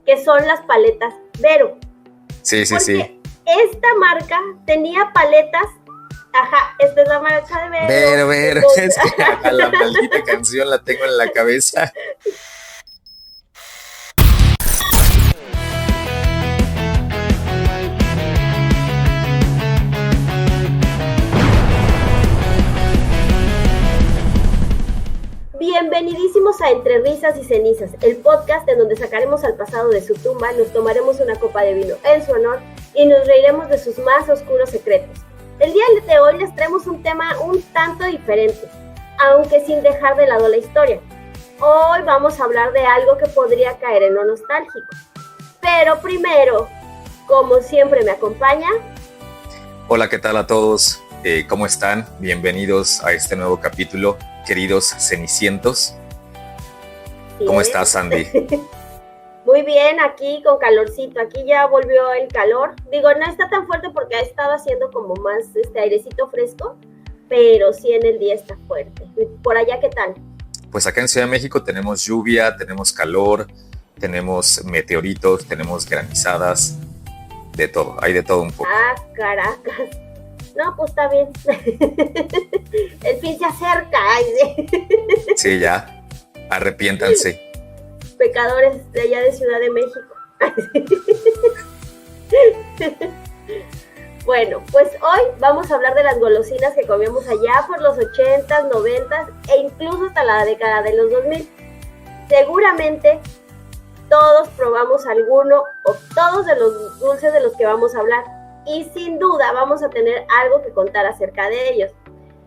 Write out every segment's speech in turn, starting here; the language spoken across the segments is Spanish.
que son las paletas Vero. Sí. Esta marca tenía paletas, esta es la marca de Vero. Vero, es que la maldita canción la tengo en la cabeza. Bienvenidísimos a Entre Risas y Cenizas, el podcast en donde sacaremos al pasado de su tumba, nos tomaremos una copa de vino en su honor y nos reiremos de sus más oscuros secretos. El día de hoy les traemos un tema un tanto diferente, aunque sin dejar de lado la historia. Hoy vamos a hablar de algo que podría caer en lo nostálgico. Pero primero, como siempre me acompaña... Hola, ¿qué tal a todos? ¿Cómo están? Bienvenidos a este nuevo capítulo, queridos cenicientos. ¿Cómo estás, Sandy? Muy bien, aquí con calorcito, aquí ya volvió el calor. Digo, no está tan fuerte porque ha estado haciendo como más airecito fresco, pero sí en el día está fuerte. ¿Por allá qué tal? Pues acá en Ciudad de México tenemos lluvia, tenemos calor, tenemos meteoritos, tenemos granizadas, de todo, hay de todo un poco. Caracas. No, pues está bien. El fin se acerca. Sí, ya. Arrepiéntanse. Pecadores de allá de Ciudad de México. Bueno, pues hoy vamos a hablar de las golosinas que comíamos allá por los 80s, 90s e incluso hasta la década de los 2000. Seguramente todos probamos alguno o todos de los dulces de los que vamos a hablar. Y sin duda vamos a tener algo que contar acerca de ellos.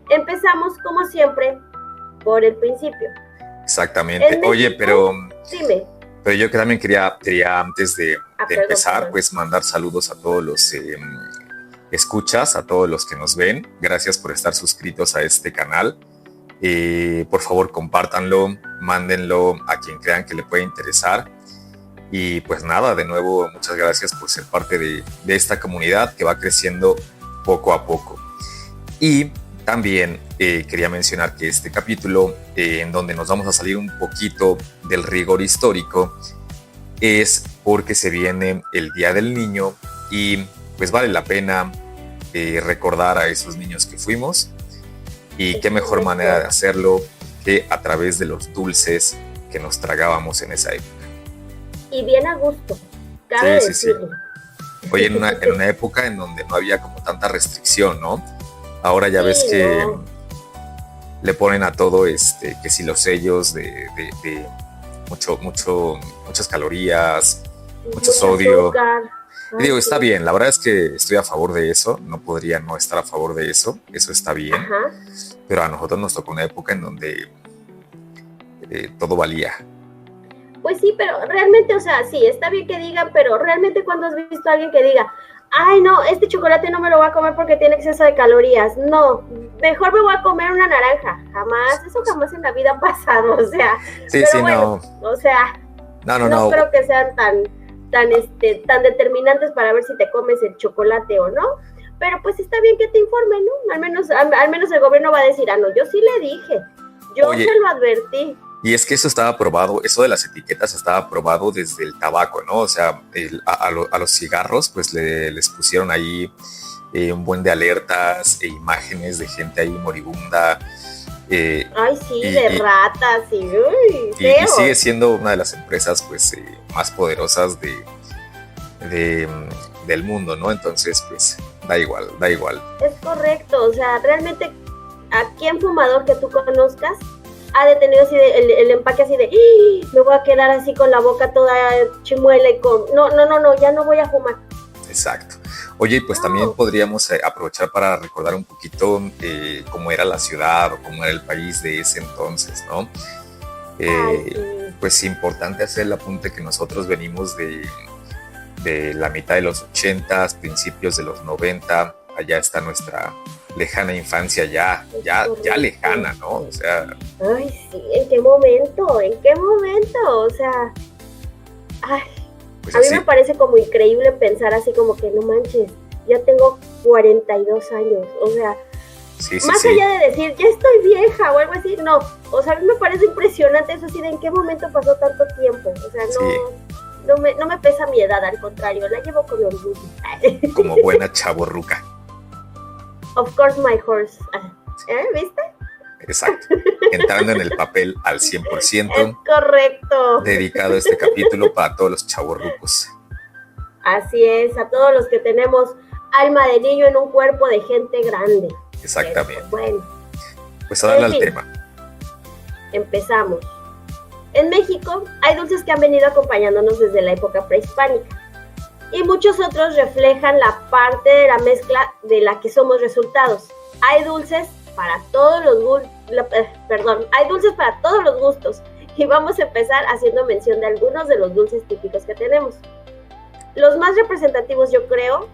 Empezamos, como siempre, por el principio. Exactamente. Oye, pero... Dime. Pero yo también quería antes de empezar, pues mandar saludos a todos los escuchas, a todos los que nos ven. Gracias por estar suscritos a este canal. Por favor, compártanlo, mándenlo a quien crean que le pueda interesar. Y pues nada, de nuevo, muchas gracias por ser parte de esta comunidad que va creciendo poco a poco. Y también quería mencionar que este capítulo, en donde nos vamos a salir un poquito del rigor histórico, es porque se viene el Día del Niño y pues vale la pena recordar a esos niños que fuimos. Y qué mejor manera de hacerlo que a través de los dulces que nos tragábamos en esa época. Y bien a gusto, cabe decirlo. Oye, en una época en donde no había como tanta restricción, ¿no? Ahora ya ves que le ponen a todo, que si los sellos de muchas calorías, mucho sodio. Y digo, está bien, la verdad es que estoy a favor de eso, no podría no estar a favor de eso, eso está bien. Ajá. Pero a nosotros nos tocó una época en donde todo valía. Pues sí, pero realmente, o sea, sí, está bien que digan, pero realmente cuando has visto a alguien que diga, ay, no, este chocolate no me lo voy a comer porque tiene exceso de calorías, no, mejor me voy a comer una naranja, eso jamás en la vida ha pasado, o sea, sí, pero sí, bueno, no. O sea, no creo que sean tan determinantes para ver si te comes el chocolate o no, pero pues está bien que te informen, ¿no? Al menos el gobierno va a decir, no, yo sí le dije, yo se lo advertí. Y es que eso estaba probado, eso de las etiquetas estaba probado desde el tabaco, ¿no? O sea, a los cigarros, pues les pusieron ahí un buen de alertas e imágenes de gente ahí moribunda. Ay, sí, de ratas y y sigue siendo una de las empresas, pues, más poderosas del mundo, ¿no? Entonces, pues, da igual. Es correcto, o sea, realmente, ¿a quién fumador que tú conozcas ha detenido así el empaque así de me voy a quedar así con la boca toda chimuela y no, ya no voy a fumar? Exacto. Oye, pues también podríamos aprovechar para recordar un poquito cómo era la ciudad o cómo era el país de ese entonces, ¿no? Sí. Pues importante hacer el apunte que nosotros venimos de la mitad de los 80s, principios de los 90, allá está nuestra lejana infancia ya lejana, ¿no? O sea... Ay, sí, ¿en qué momento? O sea... Ay, pues a mí me parece como increíble pensar así como que no manches, ya tengo 42 años, o sea... Más allá de decir, ya estoy vieja o algo así, no. O sea, a mí me parece impresionante eso así de en qué momento pasó tanto tiempo. O sea, no me pesa mi edad, al contrario, la llevo con orgullo. Como buena chavorruca. Of course my horse. ¿Viste? Exacto. Entrando en el papel al 100%. Es correcto. Dedicado este capítulo para todos los chavorrucos. Así es, a todos los que tenemos alma de niño en un cuerpo de gente grande. Exactamente. Pero, bueno. Pues a darle al tema. Empezamos. En México hay dulces que han venido acompañándonos desde la época prehispánica. Y muchos otros reflejan la parte de la mezcla de la que somos resultados. Hay dulces para todos los gustos. Y vamos a empezar haciendo mención de algunos de los dulces típicos que tenemos. Los más representativos, yo creo,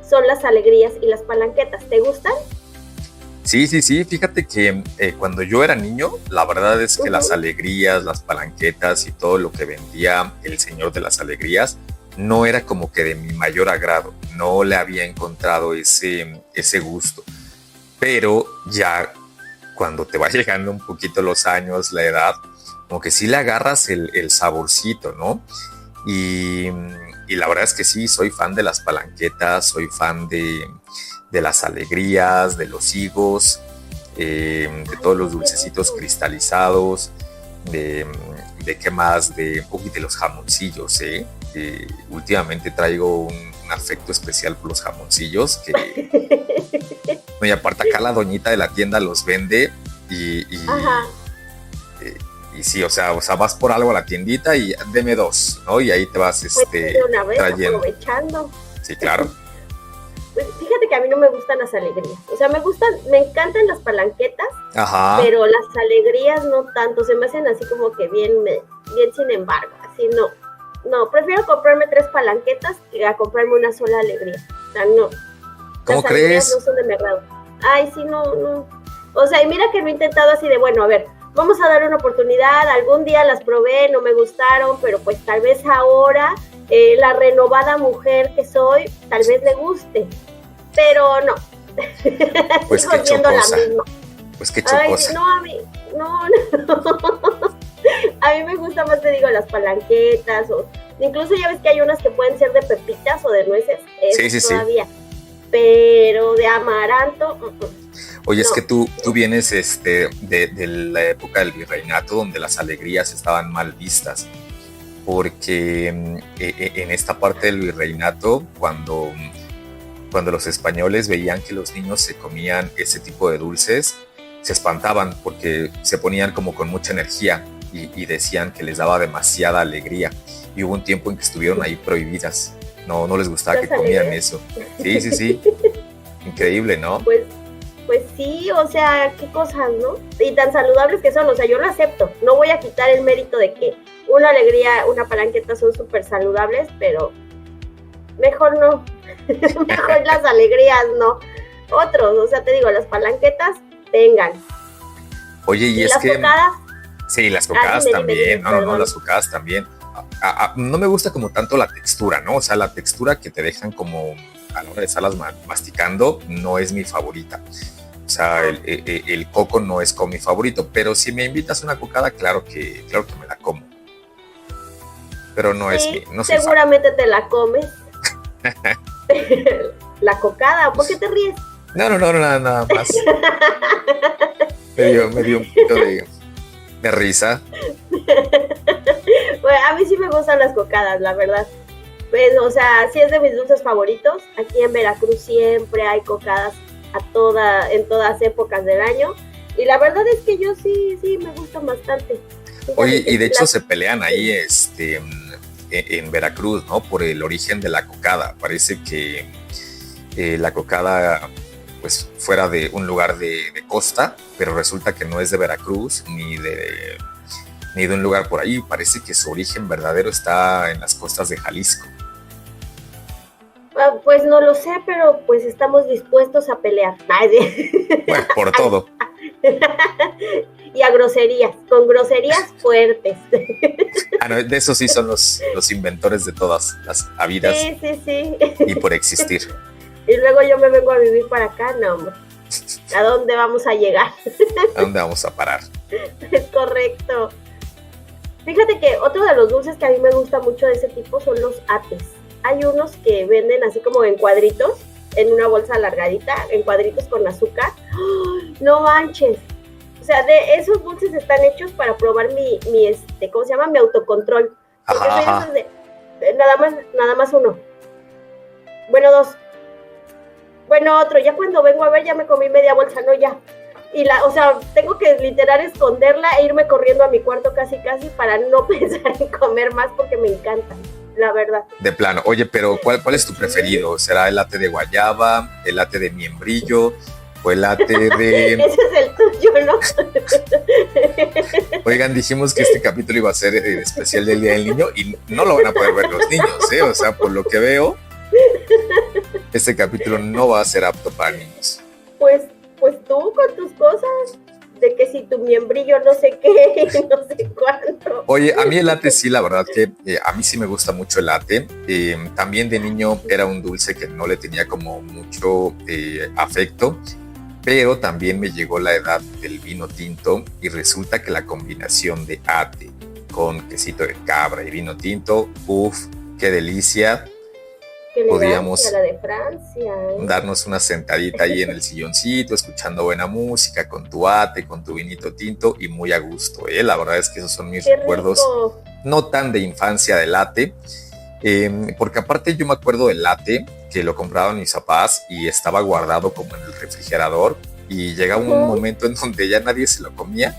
son las alegrías y las palanquetas. ¿Te gustan? Sí. Fíjate que cuando yo era niño, la verdad es que las alegrías, las palanquetas y todo lo que vendía el señor de las alegrías no era como que de mi mayor agrado. No le había encontrado ese gusto. Pero ya cuando te va llegando un poquito los años, la edad, como que sí le agarras el saborcito, ¿no? Y la verdad es que sí, soy fan de las palanquetas, soy fan de las alegrías, de los higos, de todos los dulcecitos cristalizados, de qué más, de los jamoncillos, últimamente traigo un afecto especial por los jamoncillos, y aparte acá la doñita de la tienda los vende y sí, o sea, vas por algo a la tiendita y deme 2, ¿no? Y ahí te vas una vez, trayendo. Aprovechando. Sí, claro. Pues fíjate que a mí no me gustan las alegrías. O sea, me encantan las palanquetas, pero las alegrías no tanto. Se me hacen así como que bien sin embargo. Así no. No, prefiero comprarme 3 palanquetas que a comprarme una sola alegría. O sea, no. ¿Cómo las alegrías crees? no son de mi agrado. Ay, sí, no. O sea, y mira que lo he intentado así de, bueno, a ver, vamos a dar una oportunidad. Algún día las probé, no me gustaron, pero pues tal vez ahora la renovada mujer que soy, tal vez le guste. Pero no. Pues qué chocosa. Pues qué chocosa. Ay, no, a mí, no. A mí me gusta más, te digo, las palanquetas, o incluso ya ves que hay unas que pueden ser de pepitas o de nueces, sí. Todavía, pero de amaranto. Oye, es que tú vienes de la época del virreinato, donde las alegrías estaban mal vistas, porque en esta parte del virreinato, cuando los españoles veían que los niños se comían ese tipo de dulces, se espantaban porque se ponían como con mucha energía y decían que les daba demasiada alegría. Y hubo un tiempo en que estuvieron ahí prohibidas. No les gustaba que comieran eso. Sí. Increíble, ¿no? Pues sí, o sea, qué cosas, ¿no? Y tan saludables que son, o sea, yo lo acepto. No voy a quitar el mérito de que una alegría, una palanqueta son súper saludables, pero mejor no. Mejor las alegrías, no. Otros, o sea, te digo, las palanquetas, vengan. Oye, y es que... ¿Cocadas? Sí, las cocadas también. No, las cocadas también. No me gusta como tanto la textura, ¿no? O sea, la textura que te dejan como a la hora de estarlas masticando no es mi favorita. O sea, el coco no es como mi favorito, pero si me invitas a una cocada, claro que me la como. Pero no es mi... No seguramente te la comes. La cocada, ¿por qué te ríes? No, nada más. me dio un poquito de risa. Bueno, a mí sí me gustan las cocadas, la verdad. Pues, o sea, sí es de mis dulces favoritos. Aquí en Veracruz siempre hay cocadas en todas épocas del año. Y la verdad es que yo sí me gustan bastante. Oye, y de hecho se pelean ahí en Veracruz, ¿no? Por el origen de la cocada. Parece que la cocada pues fuera de un lugar de costa, pero resulta que no es de Veracruz ni de un lugar por ahí. Parece que su origen verdadero está en las costas de Jalisco. Pues no lo sé, pero pues estamos dispuestos a pelear. Bueno, por todo. Y a groserías, con groserías fuertes. No, de eso sí son los inventores de todas las habidas. Sí. Y por existir. Y luego yo me vengo a vivir para acá, no, hombre. ¿A dónde vamos a llegar? ¿A dónde vamos a parar? Es correcto. Fíjate que otro de los dulces que a mí me gusta mucho de ese tipo son los ates. Hay unos que venden así como en cuadritos, en una bolsa alargadita, en cuadritos con azúcar. ¡Oh! No manches. O sea, de esos dulces están hechos para probar mi ¿cómo se llama? Mi autocontrol. Porque soy de nada más uno. Bueno, dos. Bueno, otro. Ya cuando vengo a ver, ya me comí media bolsa, no, ya. Y o sea, tengo que literal esconderla e irme corriendo a mi cuarto casi para no pensar en comer más porque me encantan, la verdad. De plano. Oye, pero ¿cuál es tu preferido? ¿Será el latte de guayaba, el latte de miembrillo o el latte de...? Ese es el tuyo, ¿no? Oigan, dijimos que este capítulo iba a ser especial del Día del Niño y no lo van a poder ver los niños, ¿eh? O sea, por lo que veo, este capítulo no va a ser apto para niños. Pues tú con tus cosas, de que si tu miembrillo no sé qué, no sé cuánto. Oye, a mí el latte sí, la verdad que a mí sí me gusta mucho el latte. También de niño era un dulce que no le tenía como mucho afecto, pero también me llegó la edad del vino tinto y resulta que la combinación de ate con quesito de cabra y vino tinto, uff, qué delicia. Podíamos la de Francia, darnos una sentadita ahí en el silloncito, escuchando buena música, con tu ate, con tu vinito tinto y muy a gusto. La verdad es que esos son mis recuerdos, no tan de infancia del ate, porque aparte yo me acuerdo del ate que lo compraban mis papás y estaba guardado como en el refrigerador y llegaba un momento en donde ya nadie se lo comía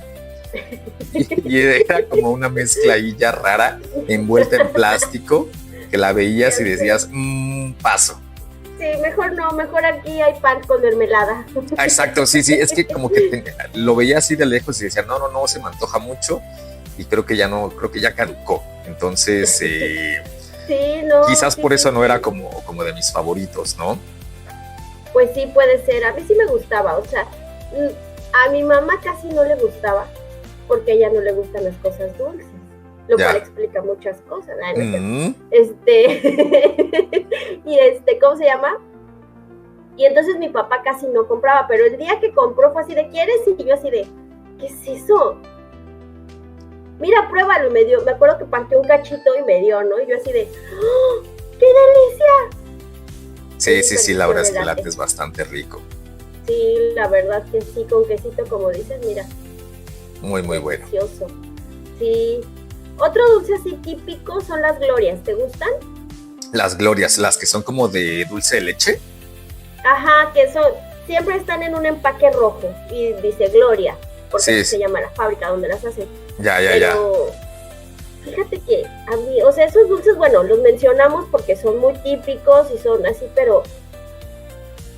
y era como una mezcla ahí ya rara, envuelta en plástico, que la veías y decías, paso. Sí, mejor aquí hay pan con mermelada. Exacto, sí, es que como que lo veía así de lejos y decía, no, se me antoja mucho y creo que ya caducó. Entonces, quizás por eso no era como de mis favoritos, ¿no? Pues sí, puede ser. A mí sí me gustaba, o sea, a mi mamá casi no le gustaba porque a ella no le gustan las cosas dulces. Lo cual explica muchas cosas, ¿no? ¿Cómo se llama? Y entonces mi papá casi no compraba, pero el día que compró fue así de, ¿quieres? Y yo así de, ¿qué es eso? Mira, pruébalo, me acuerdo que partió un cachito y me dio, ¿no? Y yo así de, ¡oh, qué delicia! Sí, la verdad es que el latte es bastante rico. Sí, la verdad que sí, con quesito, como dices, mira. Muy, muy bueno. Delicioso. Sí. Otro dulce así típico son las glorias, ¿te gustan? Las glorias, las que son como de dulce de leche. Ajá, que siempre están en un empaque rojo y dice Gloria, porque se llama la fábrica donde las hacen. Ya. Fíjate que a mí, o sea, esos dulces, bueno, los mencionamos porque son muy típicos y son así, pero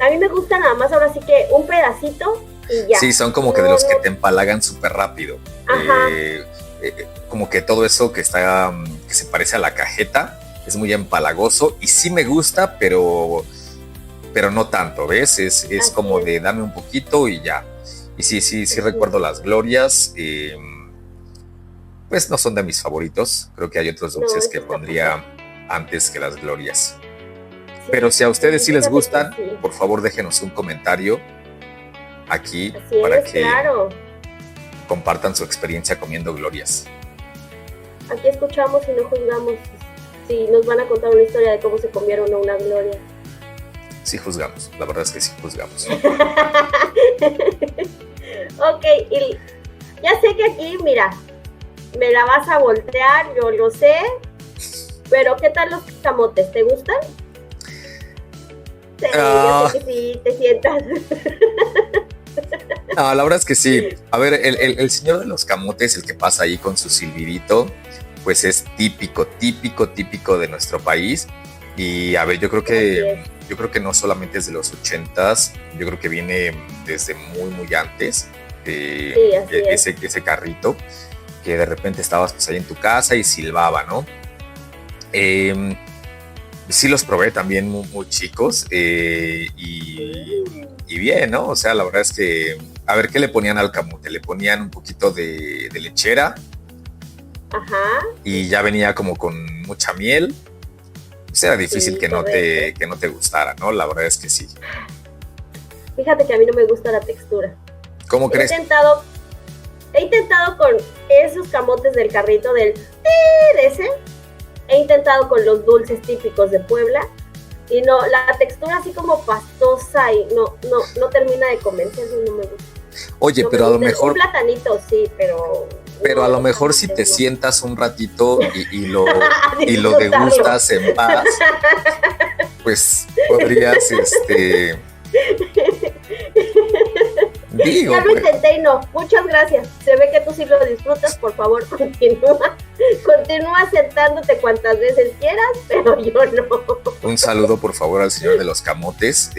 a mí me gusta nada más ahora sí que un pedacito y ya. Sí, son como que de los que te empalagan súper rápido. Ajá. Como que todo eso que se parece a la cajeta es muy empalagoso y sí me gusta, pero no tanto, ¿ves? Es como de dame un poquito y ya. Y sí recuerdo las glorias, pues no son de mis favoritos, creo que hay otros dulces que pondría antes que las glorias. Sí, pero si a ustedes sí les gustan, por favor déjenos un comentario aquí para que compartan su experiencia comiendo glorias. Aquí escuchamos y no juzgamos. Si nos van a contar una historia de cómo se comieron una gloria. Sí juzgamos, la verdad es que sí juzgamos. Ok, y ya sé que aquí, mira, me la vas a voltear, yo lo sé, pero ¿qué tal los camotes? ¿Te gustan? Sí, yo sé que sí, te sientas. No, la verdad es que sí. A ver, el señor de los camotes, el que pasa ahí con su silbidito, pues es típico de nuestro país. Y a ver, yo creo que no solamente es de los 80s, yo creo que viene desde muy antes. Ese carrito que de repente estabas pues ahí en tu casa y silbaba, ¿no? Sí los probé también muy chicos y bien, ¿no? O sea, la verdad es que, a ver, ¿qué le ponían al camote? Le ponían un poquito de lechera. Ajá. Y ya venía como con mucha miel. Pues era difícil que no te gustara, ¿no? La verdad es que sí. Fíjate que a mí no me gusta la textura. ¿Cómo crees? He intentado con esos camotes del carrito de ese. He intentado con los dulces típicos de Puebla. Y no, la textura así como pastosa y no termina de convencerme, no me gusta. Oye, no, pero a lo mejor... Un platanito sí, pero... Pero a lo mejor si te sientas un ratito y lo degustas en paz, pues podrías, Digo, ya lo intenté y no. Muchas gracias. Se ve que tú sí lo disfrutas. Por favor, continúa sentándote cuantas veces quieras, pero yo no. Un saludo, por favor, al señor de los camotes.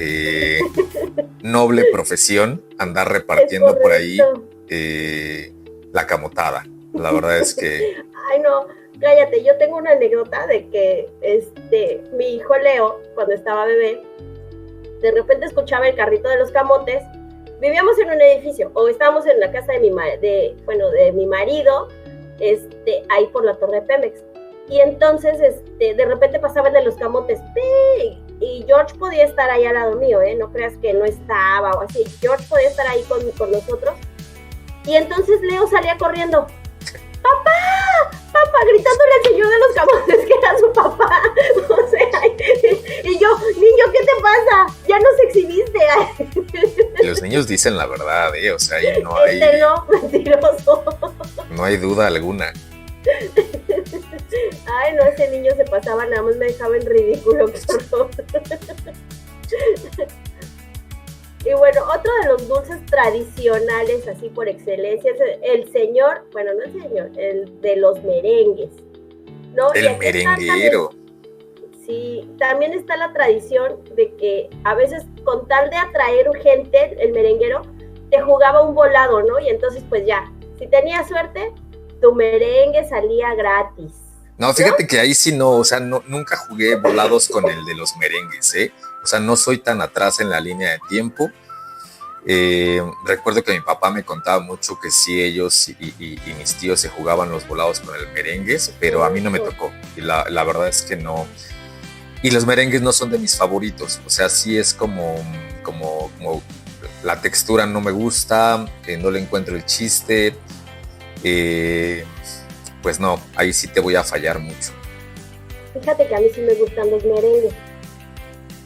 Noble profesión, andar repartiendo por ahí la camotada. La verdad es que... Ay, no, cállate. Yo tengo una anécdota de que mi hijo Leo, cuando estaba bebé, de repente escuchaba el carrito de los camotes. Vivíamos en un edificio, o estábamos en la casa de mi marido, ahí por la torre de Pemex. Y entonces, de repente pasaban de los camotes, y George podía estar ahí al lado mío, no creas que no estaba o así. George podía estar ahí con nosotros. Y entonces Leo salía corriendo. ¡Papá! Gritándole al señor de los camotes que era su papá. O sea, y yo, niño, ¿qué te pasa? Ya nos exhibiste. Los niños dicen la verdad, o sea, ahí no hay... No, mentiroso. No hay duda alguna. Ay, no, ese niño se pasaba, nada más me dejaba en ridículo. Y bueno, otro de los dulces tradicionales, así por excelencia, es el de los merengues, ¿no? El merenguero. Sí, también está la tradición de que a veces con tal de atraer gente, el merenguero, te jugaba un volado, ¿no? Y entonces pues ya, si tenías suerte, tu merengue salía gratis. No, fíjate que ahí sí no, o sea, nunca jugué volados con el de los merengues, O sea, no soy tan atrás en la línea de tiempo. Recuerdo que mi papá me contaba mucho que sí, ellos y mis tíos se jugaban los volados con el merengues, pero a mí no me tocó. Y la verdad es que no. Y los merengues no son de mis favoritos. O sea, sí es como la textura no me gusta, no le encuentro el chiste. Pues no, ahí sí te voy a fallar mucho. Fíjate que a mí sí me gustan los merengues.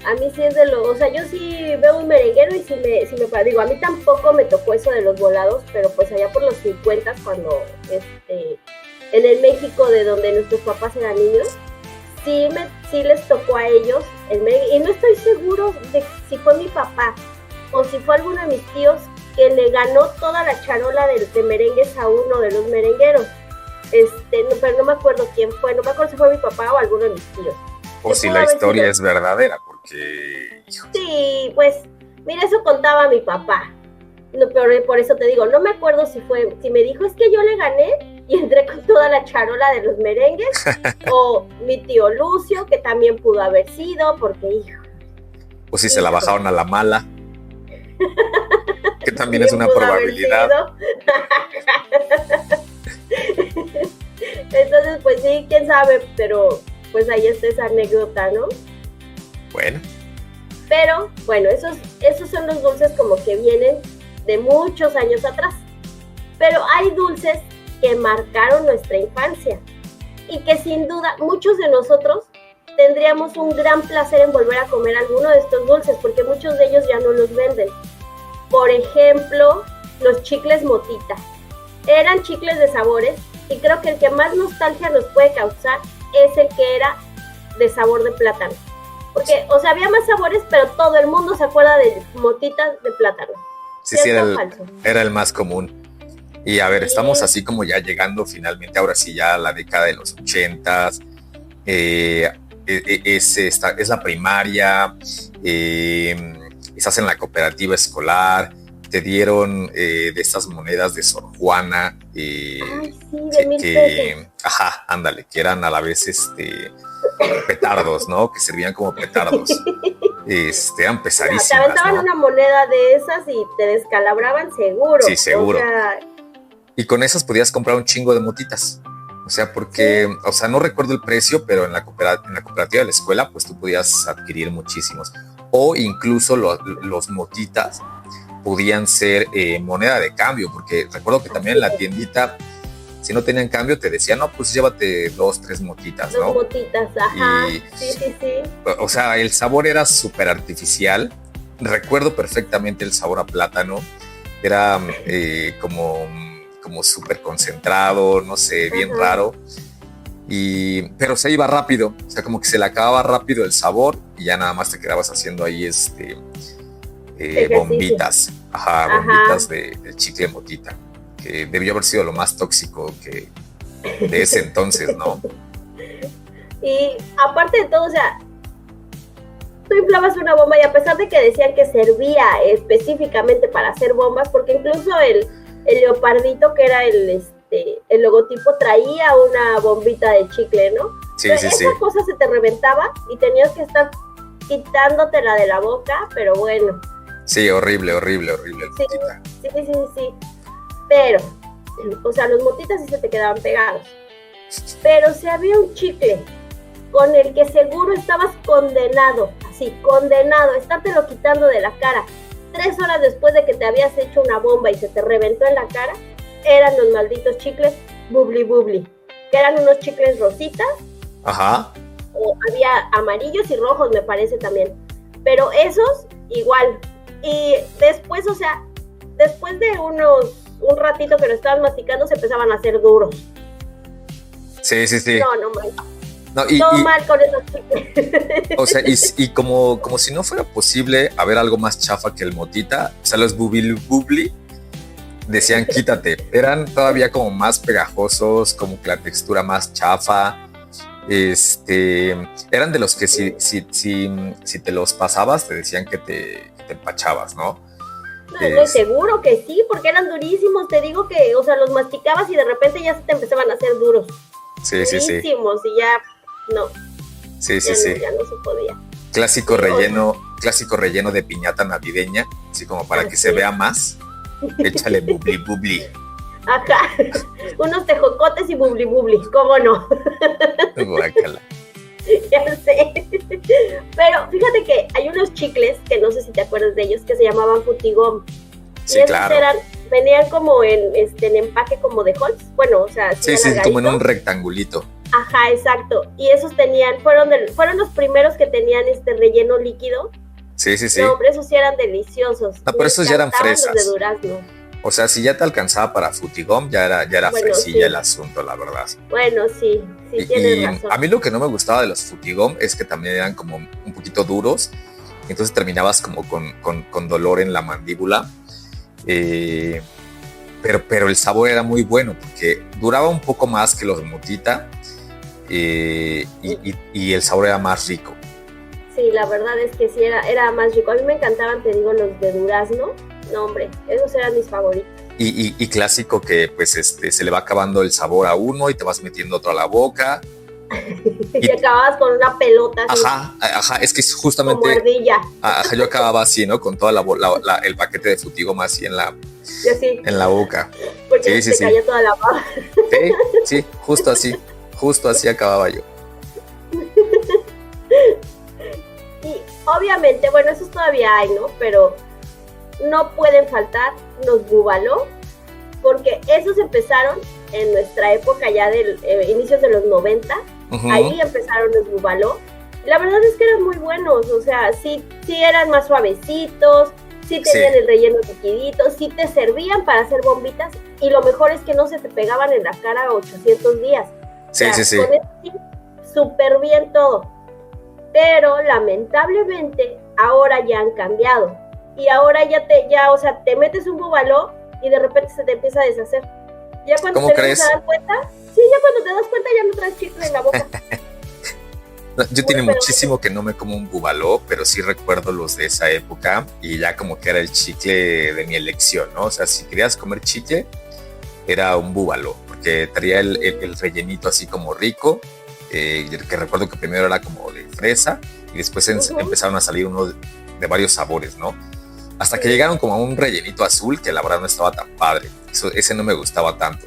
A mí sí es o sea, yo sí veo un merenguero y sí me digo, a mí tampoco me tocó eso de los volados, pero pues allá por los 50, cuando en el México de donde nuestros papás eran niños, sí les tocó a ellos el merengue, y no estoy seguro de si fue mi papá o si fue alguno de mis tíos que le ganó toda la charola de merengues a uno de los merengueros. Pero no me acuerdo quién fue, no me acuerdo si fue mi papá o alguno de mis tíos. O si la historia es verdadera, porque... Sí, pues, mira, eso contaba mi papá. No, pero por eso te digo, no me acuerdo si me dijo, es que yo le gané y entré con toda la charola de los merengues, o mi tío Lucio, que también pudo haber sido, porque, hijo... O si se la bajaron a la mala, que también es una probabilidad. Entonces, pues sí, quién sabe, pero pues ahí está esa anécdota, ¿no? Bueno. Pero, bueno, esos son los dulces como que vienen de muchos años atrás. Pero hay dulces que marcaron nuestra infancia y que sin duda muchos de nosotros tendríamos un gran placer en volver a comer alguno de estos dulces, porque muchos de ellos ya no los venden. Por ejemplo, los chicles Motita. Eran chicles de sabores y creo que el que más nostalgia nos puede causar es el que era de sabor de plátano. Porque, o sea, había más sabores, pero todo el mundo se acuerda de Motitas de plátano. Sí, era el más común. Y a ver, estamos así como ya llegando finalmente, ahora sí ya a la década de los 80s. Es la primaria, estás en la cooperativa escolar, te dieron de estas monedas de Sor Juana, de 1,000 pesos. Ajá, ándale, que eran a la vez petardos, ¿no? Que servían como petardos. Eran pesadísimas, te aventaban, ¿no?, una moneda de esas y te descalabraban seguro. Sí, seguro. O sea, y con esas podías comprar un chingo de motitas. O sea, porque, sí, o sea, no recuerdo el precio, pero en la cooperativa de la escuela, pues tú podías adquirir muchísimos. O incluso los motitas podían ser moneda de cambio, porque recuerdo que también en la tiendita, si no tenían cambio, te decían, no, pues llévate 2, 3 motitas, ¿no? 2 motitas, ajá, y, sí. O sea, el sabor era súper artificial. Recuerdo perfectamente el sabor a plátano. Era como súper concentrado, no sé, bien raro. Pero se iba rápido, o sea, como que se le acababa rápido el sabor y ya nada más te quedabas haciendo ahí bombitas. Bombitas de chicle motita, que debió haber sido lo más tóxico de ese entonces, ¿no? Y aparte de todo, o sea, tú inflabas una bomba y a pesar de que decían que servía específicamente para hacer bombas, porque incluso el leopardito, que era el logotipo, traía una bombita de chicle, ¿no? Sí, pero sí, esa sí. cosa se te reventaba y tenías que estar quitándotela de la boca, pero bueno. Sí, horrible. Sí. Pero, o sea, los motitas sí se te quedaban pegados. Pero si había un chicle con el que seguro estabas condenado, estártelo quitando de la cara 3 horas después de que te habías hecho una bomba y se te reventó en la cara, eran los malditos chicles Bubli Bubli, que eran unos chicles rositas. Ajá. O había amarillos y rojos, me parece también. Pero esos, igual. Y después, o sea, después de un ratito que lo estaban masticando, se empezaban a hacer duros. Sí. No mal. No, todo mal con esos chicles. O sea, y como si no fuera posible haber algo más chafa que el motita, o sea, los Bubli decían quítate. Eran todavía como más pegajosos, como que la textura más chafa. Eran de los que si te los pasabas te decían que te empachabas, ¿no? No, estoy seguro que sí, porque eran durísimos. Te digo que, o sea, los masticabas y de repente ya se te empezaban a hacer duros. Sí. Durísimos y ya no. Sí. Ya no se podía. Clásico relleno de piñata navideña, así como para que se vea más. Échale Bubli. Ajá, unos tejocotes y Bubli, ¿cómo no? Guácala. Ya sé. Pero fíjate que hay unos chicles, que no sé si te acuerdas de ellos, que se llamaban Futigom. Sí, y esos claro. venían como en empaque como de Halls. Bueno, o sea, sí, como en un rectangulito. Ajá, exacto. Y esos fueron los primeros que tenían relleno líquido. Sí. No, hombre, esos sí eran deliciosos. No, pero esos ya eran fresas. Los de durazno. O sea, si ya te alcanzaba para Futigom, ya era bueno, fresilla sí. El asunto, la verdad. Bueno, sí, tienes razón. A mí lo que no me gustaba de los Futigom es que también eran como un poquito duros, entonces terminabas como con dolor en la mandíbula, pero el sabor era muy bueno, porque duraba un poco más que los de motita, y el sabor era más rico. Sí, la verdad es que sí, era más rico. A mí me encantaban, te digo, los de durazno. No, hombre, esos eran mis favoritos. Y clásico que pues se le va acabando el sabor a uno y te vas metiendo otro a la boca. y acababas con una pelota así. Ajá, es que justamente... Como ardilla. Ajá, yo acababa así, ¿no? Con todo el paquete de Futigom así en la boca. Porque se caía toda la baba. Sí, justo así acababa yo. Y obviamente, bueno, esos todavía hay, ¿no? Pero no pueden faltar los Búbalo, porque esos empezaron en nuestra época ya del inicios de los 90. Ahí empezaron los Búbalo. La verdad es que eran muy buenos, o sea, sí eran más suavecitos, sí tenían el relleno liquidito, sí te servían para hacer bombitas, y lo mejor es que no se te pegaban en la cara 800 días. Sí. Con eso sí, súper bien todo. Pero lamentablemente ahora ya han cambiado. Y ahora o sea, te metes un Búbalo y de repente se te empieza a deshacer. Ya cuando ¿Cómo te vas a dar cuenta, ya cuando te das cuenta ya no traes chicle en la boca. Yo tiene muchísimo que no me como un Búbalo, pero sí recuerdo los de esa época y ya como que era el chicle de mi elección, ¿no? O sea, si querías comer chicle, era un Búbalo, porque traía el rellenito así como rico, que recuerdo que primero era como de fresa y después empezaron a salir unos de varios sabores, ¿no? Hasta que llegaron como a un rellenito azul que la verdad no estaba tan padre. Ese no me gustaba tanto.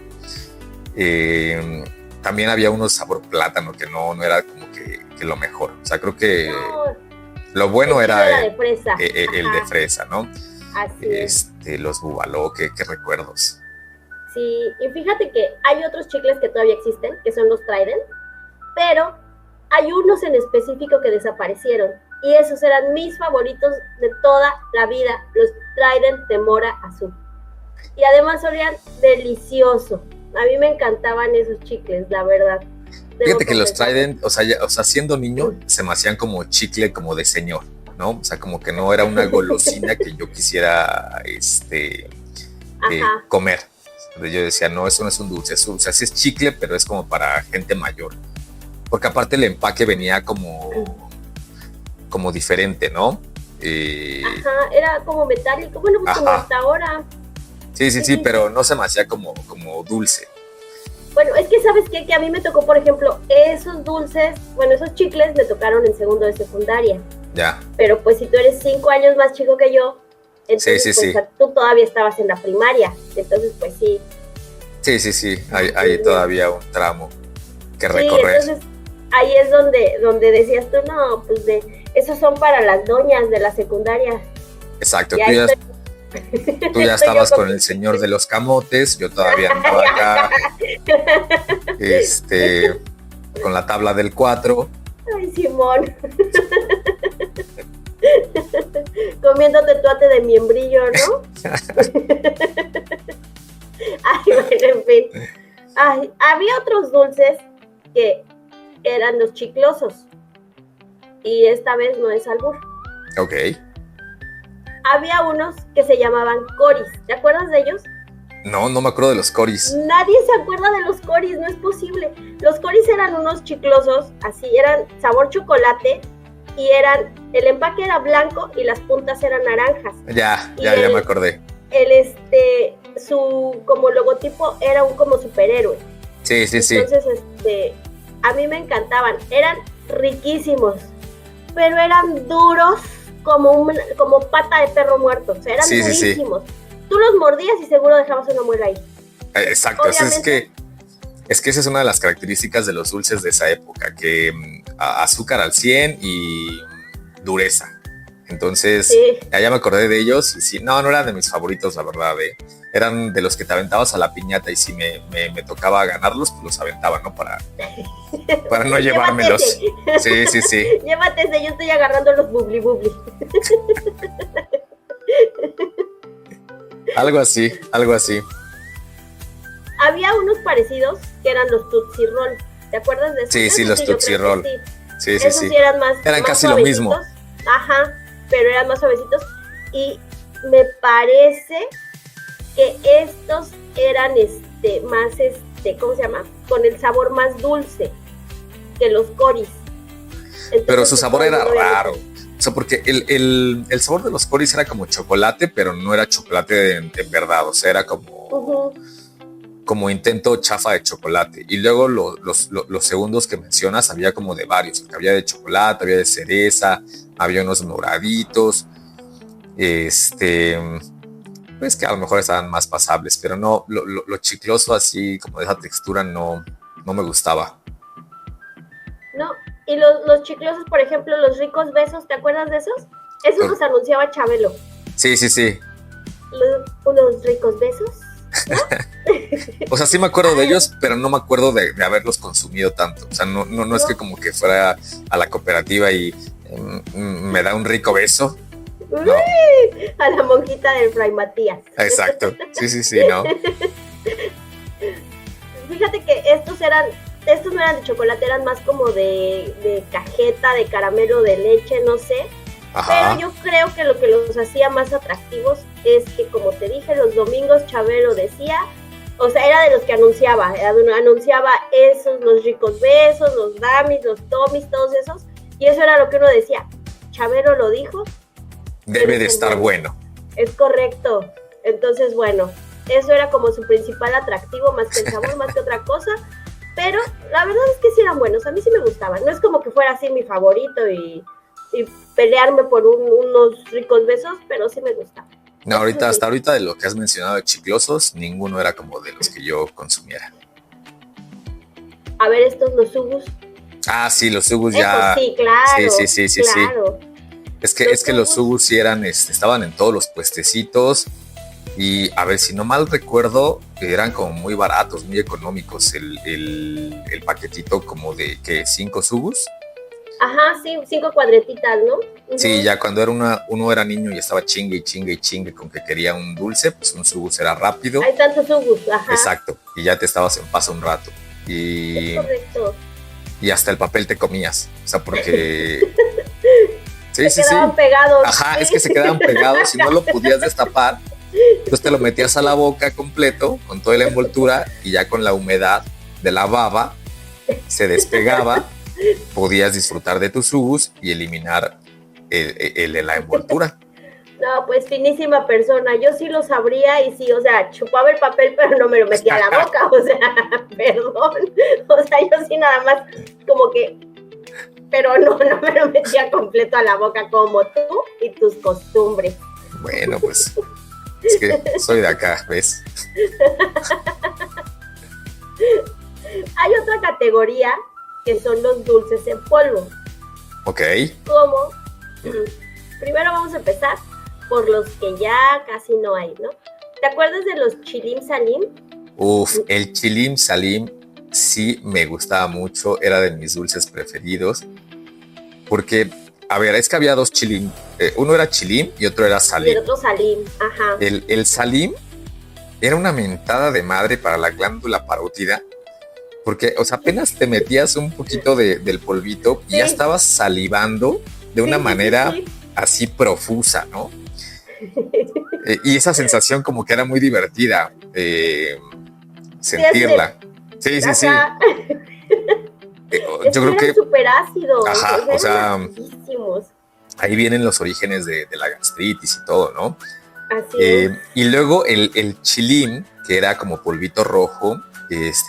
También había uno sabor plátano que no era como que lo mejor. O sea, creo que lo bueno era el de fresa, ¿no? Así es. Los Bubaló, qué recuerdos. Sí, y fíjate que hay otros chicles que todavía existen, que son los Trident, pero hay unos en específico que desaparecieron, y esos eran mis favoritos de toda la vida, los Trident de mora azul. Y además olían delicioso. A mí me encantaban esos chicles, la verdad. Fíjate que los Trident, o sea, siendo niño, se me hacían como chicle como de señor, ¿no? O sea, como que no era una golosina que yo quisiera comer. Yo decía, no, eso no es un dulce, o sea, sí es chicle, pero es como para gente mayor. Porque aparte el empaque venía como diferente, ¿no? Era como metálico, bueno, pues como hasta ahora. Sí, pero no se me hacía como dulce. Bueno, es que ¿sabes qué? Que a mí me tocó, por ejemplo, esos dulces, bueno, esos chicles me tocaron en segundo de secundaria. Ya. Pero pues si tú eres 5 años más chico que yo, entonces sí. Tú todavía estabas en la primaria, entonces pues sí. Sí, hay todavía un tramo que recorrer. Entonces ahí es donde decías tú, no, pues esos son para las doñas de la secundaria. Exacto, tú ya estabas con el señor de los camotes, yo todavía andaba acá, con la tabla del 4. Ay, Simón. Comiéndote tu ate de miembrillo, ¿no? Ay, bueno, en fin. Ay, había otros dulces que eran los chiclosos. Y esta vez no es albur. Ok. Había unos que se llamaban coris. ¿Te acuerdas de ellos? No me acuerdo de los coris. Nadie se acuerda de los coris, no es posible. Los coris eran unos chiclosos, así, eran sabor chocolate y el empaque era blanco y las puntas eran naranjas. Ya me acordé. Su como logotipo era como superhéroe. Sí. Entonces, a mí me encantaban, eran riquísimos, pero eran duros como pata de perro muerto, o sea, eran durísimos. Sí. Tú los mordías y seguro dejabas una muela ahí. Exacto, es que esa es una de las características de los dulces de esa época, que azúcar al 100 y dureza. Entonces, ya me acordé de ellos y sí, no eran de mis favoritos, la verdad. Eran de los que te aventabas a la piñata y si me tocaba ganarlos, pues los aventaba, ¿no? Para no llevármelos. Sí. Llévate ese, yo estoy agarrando los bubli. Algo así. Había unos parecidos que eran los Tootsie Roll. ¿Te acuerdas de esos? Sí, los Tootsie Roll. Sí. Esos sí eran eran más casi lo mismo. Ajá, pero eran más suavecitos. Y me parece que estos eran más, ¿cómo se llama? Con el sabor más dulce que los coris. Entonces, pero su sabor era raro. O sea, porque el sabor de los coris era como chocolate, pero no era chocolate en verdad. O sea, era como intento chafa de chocolate. Y luego los segundos que mencionas había como de varios. Había de chocolate, había de cereza, había unos moraditos. Pues que a lo mejor estaban más pasables, pero no, lo chicloso así, como de esa textura, no me gustaba. No, y los chiclosos, por ejemplo, los ricos besos, ¿te acuerdas de esos? Esos los anunciaba Chabelo. Sí. Unos ricos besos, ¿no? O sea, sí me acuerdo de ellos, pero no me acuerdo de haberlos consumido tanto. O sea, no es que como que fuera a la cooperativa y me da un rico beso. No. A la monjita del Fray Matías. Exacto, sí, no. Fíjate que estos no eran de chocolate, eran más como de cajeta, de caramelo de leche, no sé. Ajá. Pero yo creo que lo que los hacía más atractivos es que, como te dije, los domingos Chabelo decía, o sea, era de los que anunciaba esos, los ricos besos, los damis, los tomis, todos esos, y eso era lo que uno decía, Chabelo lo dijo, debe de estar bueno. Es correcto. Entonces, bueno, eso era como su principal atractivo, más que el sabor, más que otra cosa. Pero la verdad es que sí eran buenos, a mí sí me gustaban. No es como que fuera así mi favorito y pelearme por unos ricos besos, pero sí me gustaban. No, hasta ahorita de lo que has mencionado de chiclosos, ninguno era como de los que yo consumiera. A ver, los Sugus. Ah, sí, los Sugus ya. Sí, claro. Sí. Claro. Es que los sugus sí eran, estaban en todos los puestecitos. Y a ver, si no mal recuerdo, eran como muy baratos, muy económicos. El paquetito como de, ¿qué? 5 sugus. Ajá, sí, 5 cuadretitas, ¿no? Uh-huh. Sí, ya cuando uno era niño y estaba chingue y chingue con que quería un dulce, pues un sugus era rápido. Hay tantos sugus, ajá. Exacto, y ya te estabas en paz un rato. Es correcto. Y hasta el papel te comías, o sea, porque... se quedaban pegados. Ajá, es que se quedaban pegados y no lo podías destapar. Entonces te lo metías a la boca completo, con toda la envoltura, y ya con la humedad de la baba se despegaba. Podías disfrutar de tus sugus y eliminar la envoltura. No, pues finísima persona. Yo sí lo sabría y sí, o sea, chupaba el papel, pero no me lo metía a la boca, o sea, perdón. O sea, yo sí nada más como que, pero no me lo metía completo a la boca como tú y tus costumbres. Bueno, pues, es que soy de acá, ¿ves? Hay otra categoría que son los dulces en polvo. Ok. ¿Cómo? Primero vamos a empezar por los que ya casi no hay, ¿no? ¿Te acuerdas de los chilim salim? Uf, el chilim salim sí me gustaba mucho, era de mis dulces preferidos, porque, a ver, es que había 2 chilim, uno era chilim y otro era salim. Y el otro salim, ajá. El salim era una mentada de madre para la glándula parótida, porque, o sea, apenas te metías un poquito del polvito y ya estabas salivando de una manera así profusa, ¿no? Y esa sensación como que era muy divertida sentirla. Sí. Yo creo que... súper ácido. Ajá, o sea, ahí vienen los orígenes de la gastritis y todo, ¿no? Así es. Y luego el chilim, que era como polvito rojo,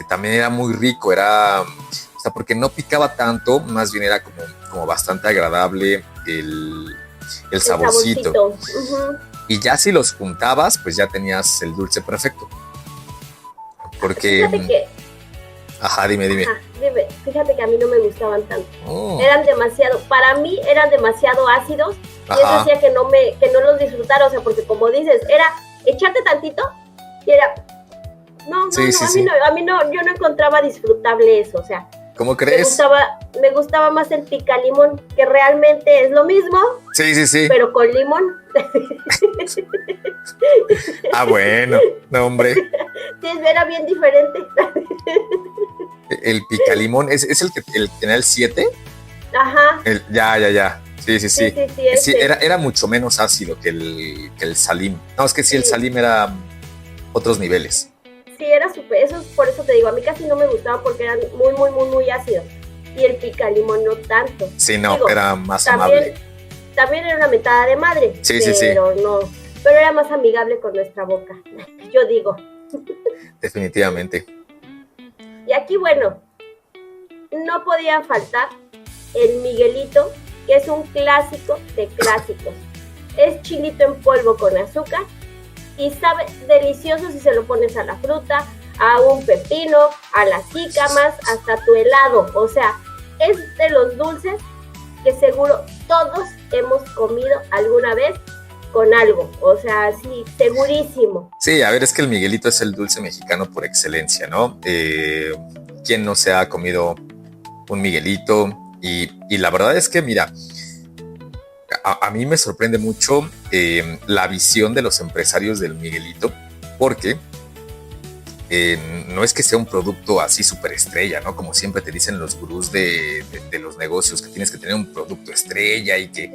también era muy rico, era, o sea, porque no picaba tanto, más bien era como bastante agradable el saborcito. Uh-huh. Y ya si los juntabas, pues ya tenías el dulce perfecto. Porque... Fíjate que... Ajá, dime. Ajá, fíjate que a mí no me gustaban tanto. Eran demasiado, para mí eran demasiado ácidos. Ajá. Y eso hacía que no los disfrutara, o sea, porque como dices, era echarte tantito y era... No, a mí no, yo no encontraba disfrutable eso, o sea. ¿Cómo crees? Me gustaba más el pica limón, que realmente es lo mismo. Sí. Pero con limón. Ah, bueno, no, hombre. Sí, era bien diferente. El pica limón, ¿es el que tenía el 7? Ajá. Ya. Sí, era mucho menos ácido que el salim. No, es que sí, el salim era otros niveles. Sí, era súper, eso por eso te digo, a mí casi no me gustaban porque eran muy ácidos. Y el pica limón no tanto. Sí, no, digo, era más amable. También era una mentada de madre. Sí. Pero era más amigable con nuestra boca, yo digo. Definitivamente. Y aquí, bueno, no podía faltar el Miguelito, que es un clásico de clásicos. Es chilito en polvo con azúcar y sabe delicioso si se lo pones a la fruta, a un pepino, a las jícamas, hasta tu helado. O sea, es de los dulces que seguro todos hemos comido alguna vez con algo. O sea, sí, segurísimo. Sí, a ver, es que el Miguelito es el dulce mexicano por excelencia, ¿no? ¿Quién no se ha comido un Miguelito? Y la verdad es que, mira, a mí me sorprende mucho la visión de los empresarios del Miguelito, porque no es que sea un producto así súper estrella, ¿no? Como siempre te dicen los gurús de los negocios, que tienes que tener un producto estrella y que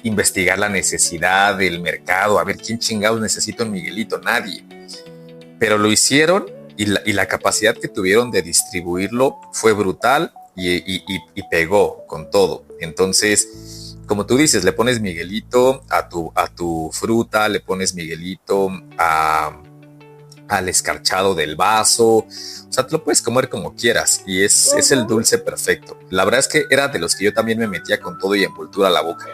investigar la necesidad del mercado, a ver quién chingados necesita un Miguelito, nadie. Pero lo hicieron y la capacidad que tuvieron de distribuirlo fue brutal y pegó con todo. Entonces, como tú dices, le pones Miguelito a tu fruta, le pones Miguelito al escarchado del vaso, o sea, te lo puedes comer como quieras y es el dulce perfecto. La verdad es que era de los que yo también me metía con todo y envoltura a la boca.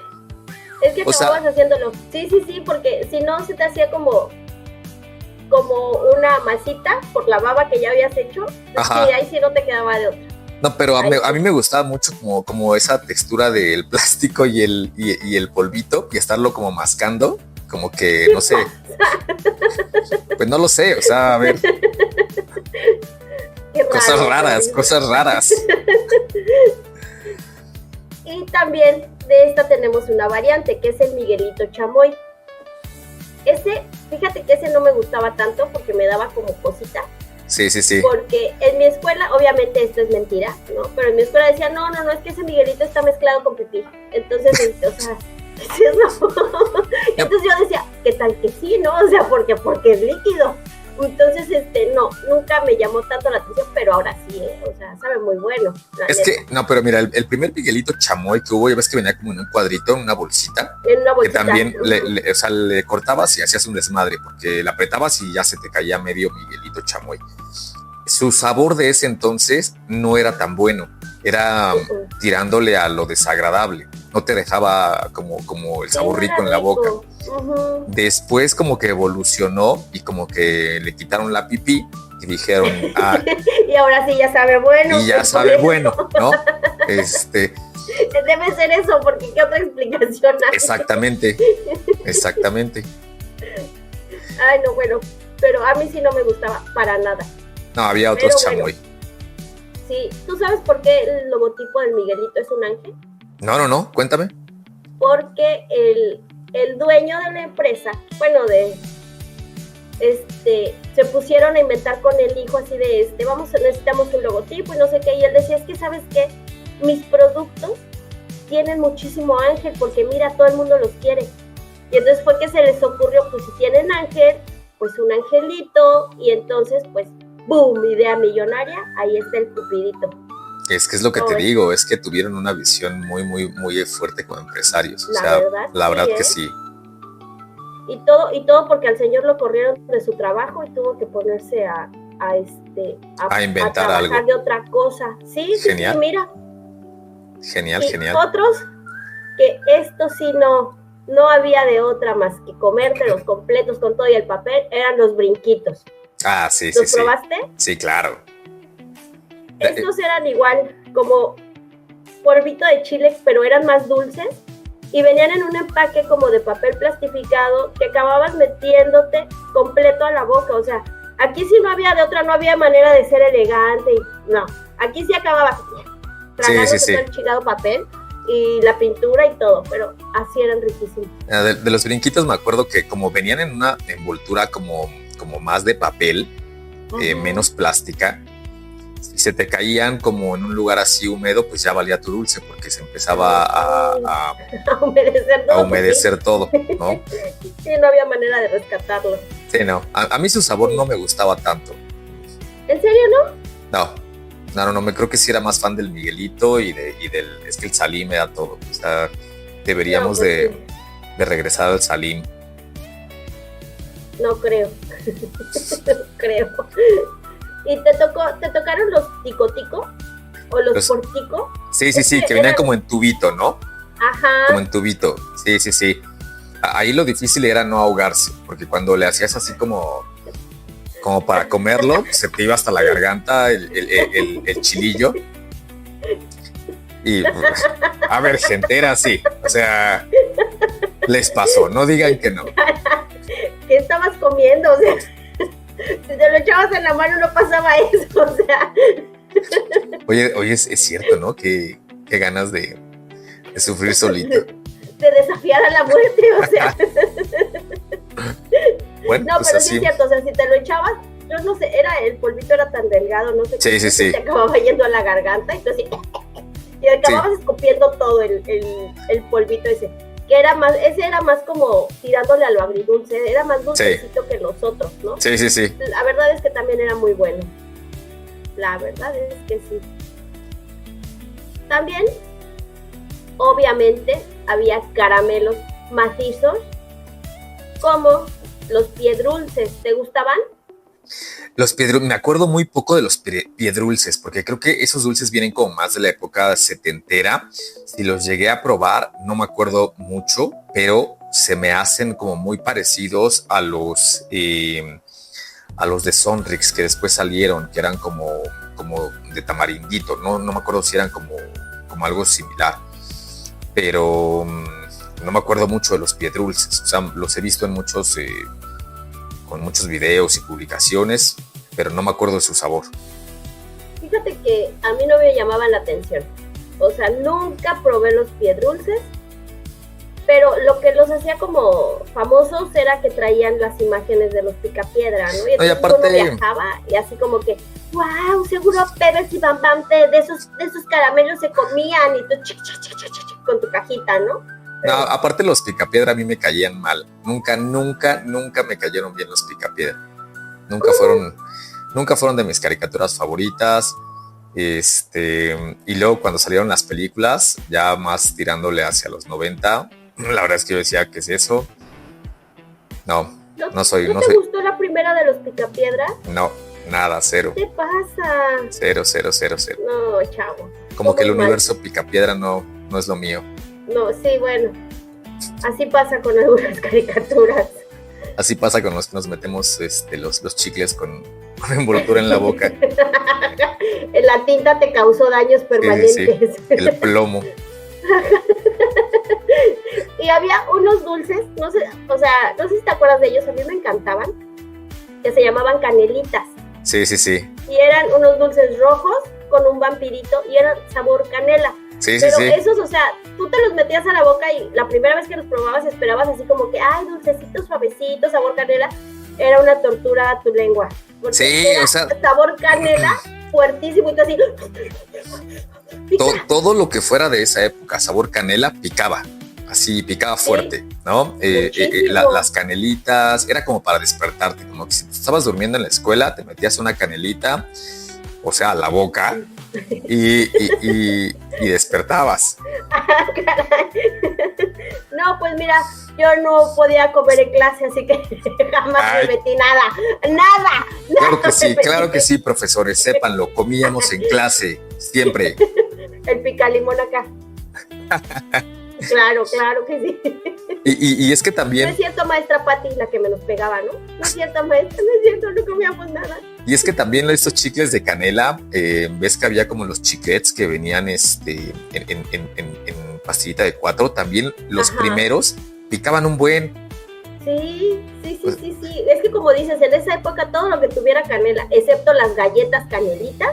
Es que acababas haciéndolo. Sí, porque si no se te hacía como una masita por la baba que ya habías hecho. Ajá. Y ahí sí no te quedaba de otra. No, pero a mí me gustaba mucho como esa textura del plástico y el polvito y estarlo como mascando, como que, no sé. Pues no lo sé, o sea, a ver. Cosas raras. Y también de esta tenemos una variante, que es el Miguelito Chamoy. Fíjate que ese no me gustaba tanto porque me daba como cosita. Sí. Porque en mi escuela, obviamente esto es mentira, ¿no? Pero en mi escuela decían, no, es que ese Miguelito está mezclado con pipí. Entonces, o sea, ¿qué es eso? Entonces yo decía, ¿qué tal que sí, no? O sea, porque es líquido. Entonces, no, nunca me llamó tanto la atención, pero ahora sí, o sea, sabe muy bueno. Es que, no, pero mira, el primer Miguelito Chamoy que hubo, ya ves que venía como en un cuadrito, en una bolsita. Que también, o sea, le cortabas y hacías un desmadre, porque le apretabas y ya se te caía medio Miguelito Chamoy. Su sabor de ese entonces no era tan bueno, era tirándole a lo desagradable, no te dejaba como el sabor rico en la boca. Después como que evolucionó y como que le quitaron la pipí y dijeron, y ahora sí ya sabe bueno. Y ya sabe bueno, ¿no? Debe ser eso, porque ¿qué otra explicación hay? Exactamente. Ay, no, bueno, pero a mí sí no me gustaba para nada. No, había otros chamoy. Bueno, sí, ¿tú sabes por qué el logotipo del Miguelito es un ángel? No, cuéntame. Porque el dueño de la empresa, bueno, se pusieron a inventar con el hijo así de necesitamos un logotipo y no sé qué, y él decía, es que ¿sabes qué? Mis productos tienen muchísimo ángel porque mira, todo el mundo los quiere. Y entonces fue que se les ocurrió, pues si tienen ángel, pues un angelito, y entonces pues ¡boom! Idea millonaria, ahí está el Cupidito. Es que es lo que te digo, es que tuvieron una visión muy, muy, muy fuerte como empresarios. La verdad que sí. Y todo porque al señor lo corrieron de su trabajo y tuvo que ponerse a inventar a algo de otra cosa. Sí, genial. Sí, mira. Genial. Otros que esto sí no había de otra más que comértelos completos con todo y el papel, eran los brinquitos. Sí. ¿Los probaste? Sí, claro. Estos eran igual, como polvito de chile, pero eran más dulces y venían en un empaque como de papel plastificado que acababas metiéndote completo a la boca. O sea, aquí sí no había de otra, no había manera de ser elegante. No, aquí sí acababas tragándote todo el chingado papel y la pintura y todo, pero así eran riquísimos. De los brinquitos me acuerdo que como venían en una envoltura como más de papel, menos plástica, si se te caían como en un lugar así húmedo, pues ya valía tu dulce porque se empezaba a humedecer todo, ¿no? Sí, no había manera de rescatarlo. Sí, no. A mí su sabor no me gustaba tanto. ¿En serio no? No, me creo que sí era más fan del Miguelito y es que el Salim me da todo. O sea, deberíamos de regresar al Salim. No creo. Creo. ¿Y te tocaron los tico-tico? ¿O los portico? Sí, que venían como en tubito, ¿no? Ajá. Como en tubito. Sí. Ahí lo difícil era no ahogarse, porque cuando le hacías así como para comerlo, se te iba hasta la garganta el chilillo. Y a ver, gente, era así. O sea, les pasó, no digan que no. ¿Qué estabas comiendo? O sea, si te lo echabas en la mano no pasaba eso, o sea. Oye, es cierto, ¿no? Qué ganas de sufrir solito. De desafiar a la muerte, o sea. Bueno, no, pues pero así. Sí es cierto, o sea, si te lo echabas, yo no sé, el polvito era tan delgado, no sé. Sí. Te acababa yendo a la garganta, entonces, y acababas escupiendo todo el polvito ese. Ese era más como tirándole a lo agridulce, era más dulcecito que los otros, ¿no? Sí. La verdad es que también era muy bueno. La verdad es que sí. También, obviamente, había caramelos macizos, como los piedrulces. ¿Te gustaban? Los piedrulces, me acuerdo muy poco de los piedrulces, porque creo que esos dulces vienen como más de la época setentera. Si los llegué a probar, no me acuerdo mucho, pero se me hacen como muy parecidos a los de Sonrix que después salieron, que eran como como de tamarindito, no me acuerdo si eran como algo similar, pero no me acuerdo mucho de los piedrulces, o sea, los he visto en con muchos videos y publicaciones, pero no me acuerdo de su sabor. Fíjate que a mí no me llamaban la atención, o sea, nunca probé los piedrulces, pero lo que los hacía como famosos era que traían las imágenes de los picapiedra, ¿no? Y entonces aparte uno viajaba y así como que, wow, seguro Pebbles y Bam Bam de esos caramelos se comían y tú con tu cajita, ¿no? No, aparte los picapiedra a mí me caían mal. Nunca me cayeron bien los picapiedra. Nunca fueron de mis caricaturas favoritas. Y luego cuando salieron las películas, ya más tirándole hacia los 90, la verdad es que yo decía, ¿qué es eso? No soy. ¿No te gustó la primera de los picapiedra? No, nada, cero. ¿Qué pasa? Cero. No, chavo. Como que el universo picapiedra no es lo mío. No, sí, bueno. Así pasa con algunas caricaturas. Así pasa con los que nos metemos los chicles con envoltura en la boca. La tinta te causó daños permanentes. Sí, el plomo. Y había unos dulces, no sé si te acuerdas de ellos, a mí me encantaban, que se llamaban canelitas. Sí. Y eran unos dulces rojos con un vampirito y eran sabor canela. Pero esos, o sea, tú te los metías a la boca y la primera vez que los probabas esperabas así como que, ay, dulcecito suavecito, sabor canela. Era una tortura a tu lengua. Sí, era, o sea, sabor canela fuertísimo y tú así. Todo lo que fuera de esa época, sabor canela, picaba. Así, picaba fuerte, sí, ¿no? Las canelitas, era como para despertarte, como que si estabas durmiendo en la escuela, te metías una canelita, o sea, a la boca, y despertabas. No, pues mira, yo no podía comer en clase, así que jamás me metí nada. Claro que sí, profesores, sépanlo, comíamos en clase, siempre. El picalimón acá. Claro que sí. Y es que también... No es cierto, maestra Pati, la que me los pegaba, ¿no? No es cierto, maestra, no es cierto, no comíamos nada. Y es que también estos chicles de canela, ves que había como los chiclets que venían en pastillita de 4, también los primeros picaban un buen. Sí. Es que como dices, en esa época todo lo que tuviera canela, excepto las galletas canelitas,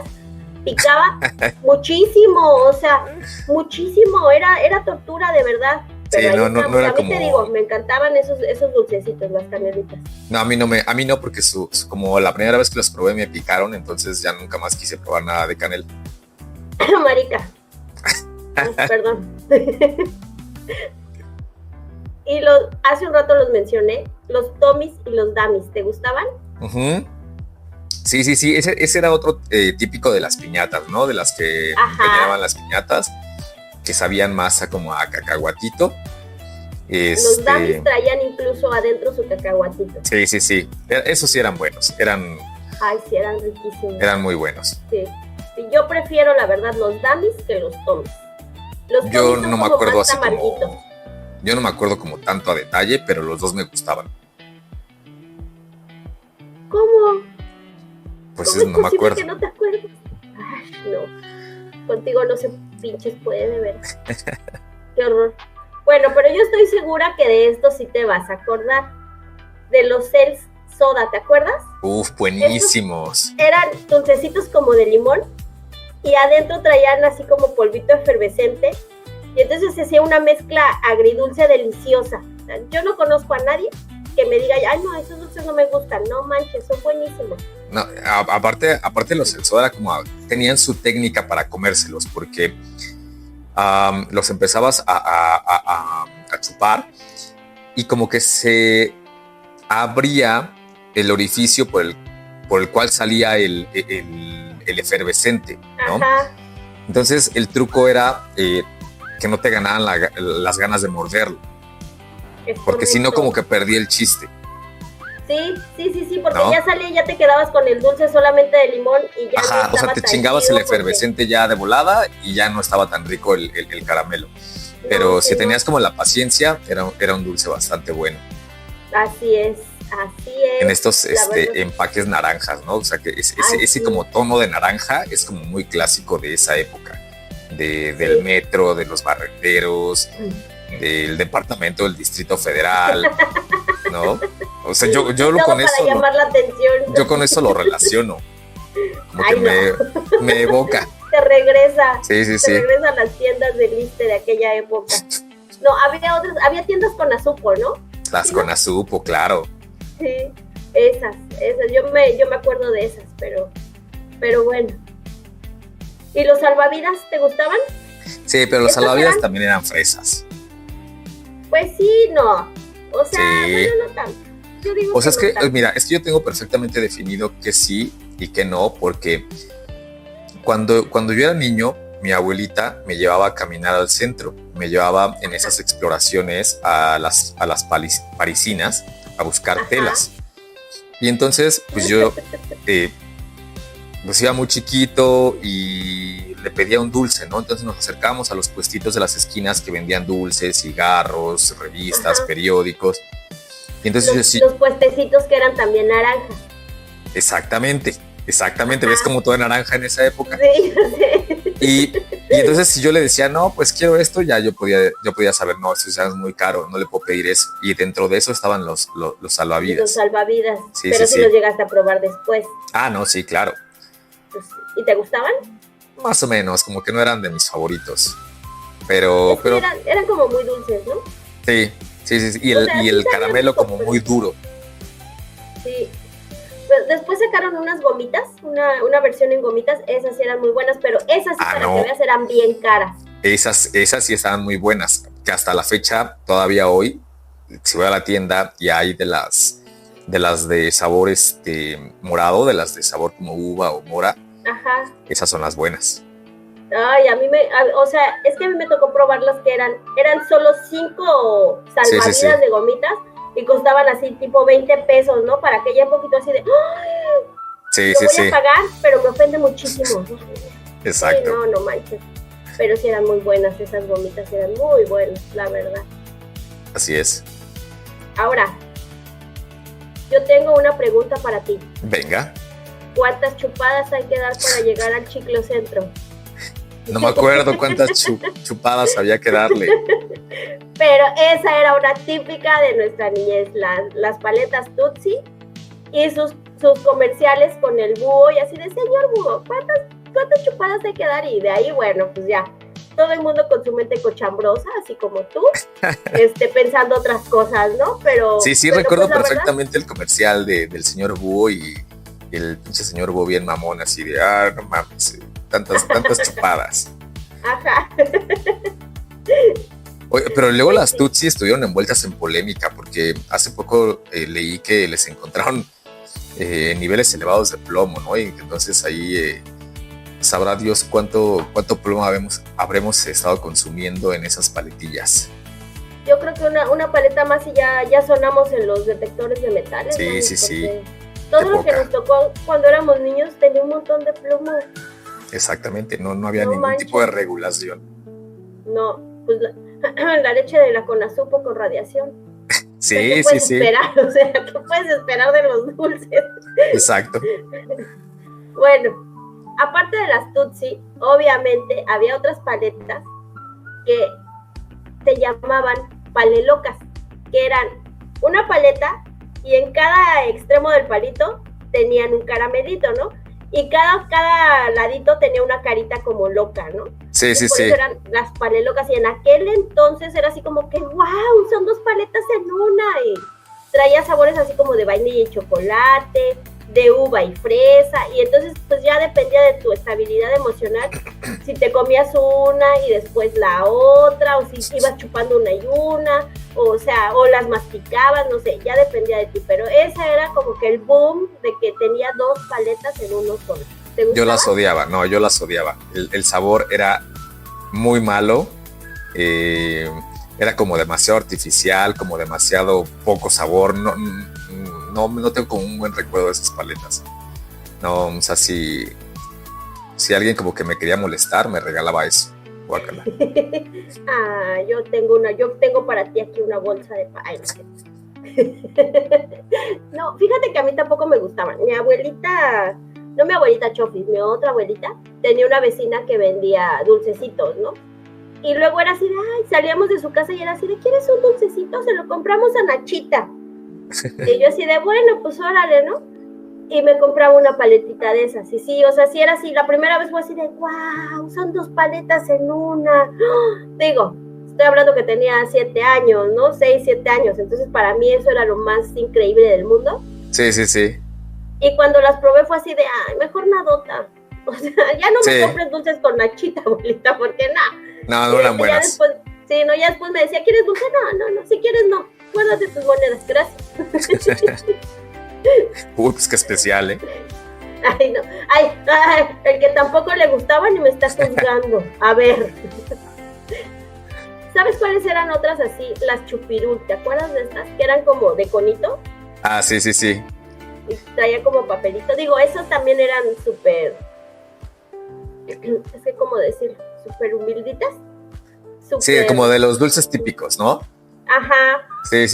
picaba muchísimo, o sea, muchísimo, era tortura de verdad. Pero sí, no era como... te digo, me encantaban esos dulcecitos, las canelitas. No, a mí no, porque como la primera vez que los probé me picaron, entonces ya nunca más quise probar nada de canela. Marica. Perdón. Y hace un rato los mencioné, los Tommys y los Dummies, ¿te gustaban? Uh-huh. Sí, ese era otro típico de las piñatas, ¿no? De las que pegaban las piñatas, que sabían más como a cacahuatito. Los Dummies traían incluso adentro su cacahuatito. Sí. Esos sí eran buenos, Ay, sí, eran riquísimos. Eran muy buenos. Sí. Yo prefiero, la verdad, los Dummies que los Tommys. Yo no me acuerdo así como... Yo no me acuerdo como tanto a detalle, pero los dos me gustaban. ¿Cómo? Pues no me acuerdo. Que no te acuerdas? Ay, no. Contigo no se pinches puede, de ver. Qué horror. Bueno, pero yo estoy segura que de esto sí te vas a acordar. De los Cells Soda, ¿te acuerdas? Uf, buenísimos. Estos eran dulcecitos como de limón y adentro traían así como polvito efervescente. Y entonces se hacía una mezcla agridulce deliciosa. Yo no conozco a nadie que me diga, ay no, esos dulces no me gustan. No manches, son buenísimos. No, aparte los Cells Soda tenían su técnica para comérselos, porque los empezabas a chupar y como que se abría el orificio por el cual salía el efervescente, ¿no? Ajá. Entonces el truco era que no te ganaran las ganas de morderlo, porque si no como que perdí el chiste. Sí, porque ¿no? Ya salía, ya te quedabas con el dulce solamente de limón y ya. Ajá, no, o sea, te chingabas el efervescente ya de volada y ya no estaba tan rico el caramelo. Pero no, si tenías como la paciencia, era un dulce bastante bueno. Así es. Así es. En estos empaques naranjas, ¿no? O sea, que ese como tono de naranja es como muy clásico de esa época, del metro, de los barrenderos, del departamento del Distrito Federal, ¿no? O sea, yo con eso... Para llamar la atención. Yo con eso lo relaciono. Como que me evoca. Te regresa. Sí. Regresa a las tiendas de Liste de aquella época. No, había tiendas con Azupo, ¿no? Las con Azupo, claro. Sí, esas. Yo me acuerdo de esas, pero bueno. ¿Y los salvavidas te gustaban? Sí, pero los salvavidas también eran fresas. Pues sí, no. O sea, bueno, no tanto. Yo digo es que, mira, es que yo tengo perfectamente definido que sí y que no, porque cuando yo era niño, mi abuelita me llevaba a caminar al centro, me llevaba en esas exploraciones a las parisinas a buscar telas. Y entonces, pues yo pues iba muy chiquito y le pedía un dulce, ¿no? Entonces nos acercábamos a los puestitos de las esquinas que vendían dulces, cigarros, revistas, periódicos. Y entonces los puestecitos que eran también naranjas. Exactamente. ¿Ves como todo naranja en esa época? Sí. Y entonces si yo le decía, no, pues quiero esto, ya yo podía saber, no, eso ya es muy caro, no le puedo pedir eso. Y dentro de eso estaban los salvavidas. Los salvavidas, sí, pero sí los llegaste a probar después. Ah, no, sí, claro. Pues, ¿y te gustaban? Más o menos, como que no eran de mis favoritos. Pero eran como muy dulces, ¿no? Sí. Y el caramelo como muy duro. Sí. Después sacaron unas gomitas, una versión en gomitas, esas sí eran muy buenas, pero esas sí, que veas, eran bien caras. Esas sí estaban muy buenas, que hasta la fecha, todavía hoy, si voy a la tienda y hay de las de sabor morado, de las de sabor como uva o mora, esas son las buenas. Ay, o sea, es que a mí me tocó probar las que eran solo 5 salvavidas de gomitas, y costaban así tipo 20 pesos, ¿no? Para que ya un poquito así de... ¡ay! Lo voy a pagar, pero me ofende muchísimo. Exacto. Sí, no manches. Pero sí eran muy buenas, esas gomitas eran muy buenas, la verdad. Así es. Ahora, yo tengo una pregunta para ti. Venga. ¿Cuántas chupadas hay que dar para llegar al Chiclocentro? No me acuerdo cuántas chupadas había que darle. Pero esa era una típica de nuestra niñez, las paletas Tutsi y sus comerciales con el búho y así de, señor búho, ¿cuántas chupadas hay que dar? Y de ahí, bueno, pues ya, todo el mundo con su mente cochambrosa, así como tú, pensando otras cosas, ¿no? Pero recuerdo pues, perfectamente el comercial del señor búho y el pinche señor búho bien mamón, así de, no mames, tantas chupadas. Ajá. Oye, pero luego las Tutsi estuvieron envueltas en polémica porque hace poco leí que les encontraron niveles elevados de plomo, ¿no? Y entonces ahí sabrá Dios cuánto plomo habremos estado consumiendo en esas paletillas. Yo creo que una paleta más y ya sonamos en los detectores de metales. Sí. Todo lo que nos tocó cuando éramos niños tenía un montón de plomo. Exactamente, no había ningún tipo de regulación. No, pues la leche de la Conazupo con radiación. Sí. ¿Qué puedes esperar? O sea, ¿qué puedes esperar de los dulces? Exacto. Bueno, aparte de las Tutsi, obviamente había otras paletas que se llamaban palelocas, que eran una paleta y en cada extremo del palito tenían un caramelito, ¿no? Y cada ladito tenía una carita como loca, ¿no? Sí. Eso eran las palelocas y en aquel entonces era así como que ¡wow! Son 2 paletas en una y traía sabores así como de vainilla y chocolate, de uva y fresa y entonces pues ya dependía de tu estabilidad emocional si te comías una y después la otra o si ibas chupando una y una o las masticabas, no sé, ya dependía de ti, pero esa era como que el boom de que tenía 2 paletas en uno solo. ¿Te gustaba? Yo las odiaba. El sabor era muy malo, era como demasiado artificial, como demasiado poco sabor, no tengo como un buen recuerdo de esas paletas. No, o sea, si alguien como que me quería molestar, me regalaba eso. Guácala. Yo tengo para ti aquí una bolsa de No, fíjate que a mí tampoco me gustaban. Mi abuelita, no mi abuelita Chofis, mi otra abuelita, tenía una vecina que vendía dulcecitos, ¿no? Y luego era así de, ay, salíamos de su casa y era así de, ¿quieres un dulcecito? Se lo compramos a Nachita. Y yo así de, bueno, pues órale, ¿no? Y me compraba una paletita de esas. Y sí, o sea, sí era así. La primera vez fue así de, wow, son 2 paletas en una. Digo, estoy hablando que tenía 7 años, ¿no? 6, 7 años. Entonces, para mí eso era lo más increíble del mundo. Sí, sí, sí. Y cuando las probé fue así de, ay, mejor nadota. O sea, ya no me compres dulces con Nachita, abuelita, porque no eran buenas. Ya después me decía, ¿quieres dulce? No, si quieres no. Guárdate tus monedas, gracias. Uy, pues qué especial, ¿eh? Ay, no. Ay, el que tampoco le gustaban y me está juzgando. A ver. ¿Sabes cuáles eran otras así? Las chupirul, ¿te acuerdas de estas? Que eran como de conito. Ah, sí. Y traía como papelito. Digo, esos también eran súper... Es que, ¿cómo decir? Súper humilditas. Sí, como de los dulces típicos, ¿no? Ajá. Sí.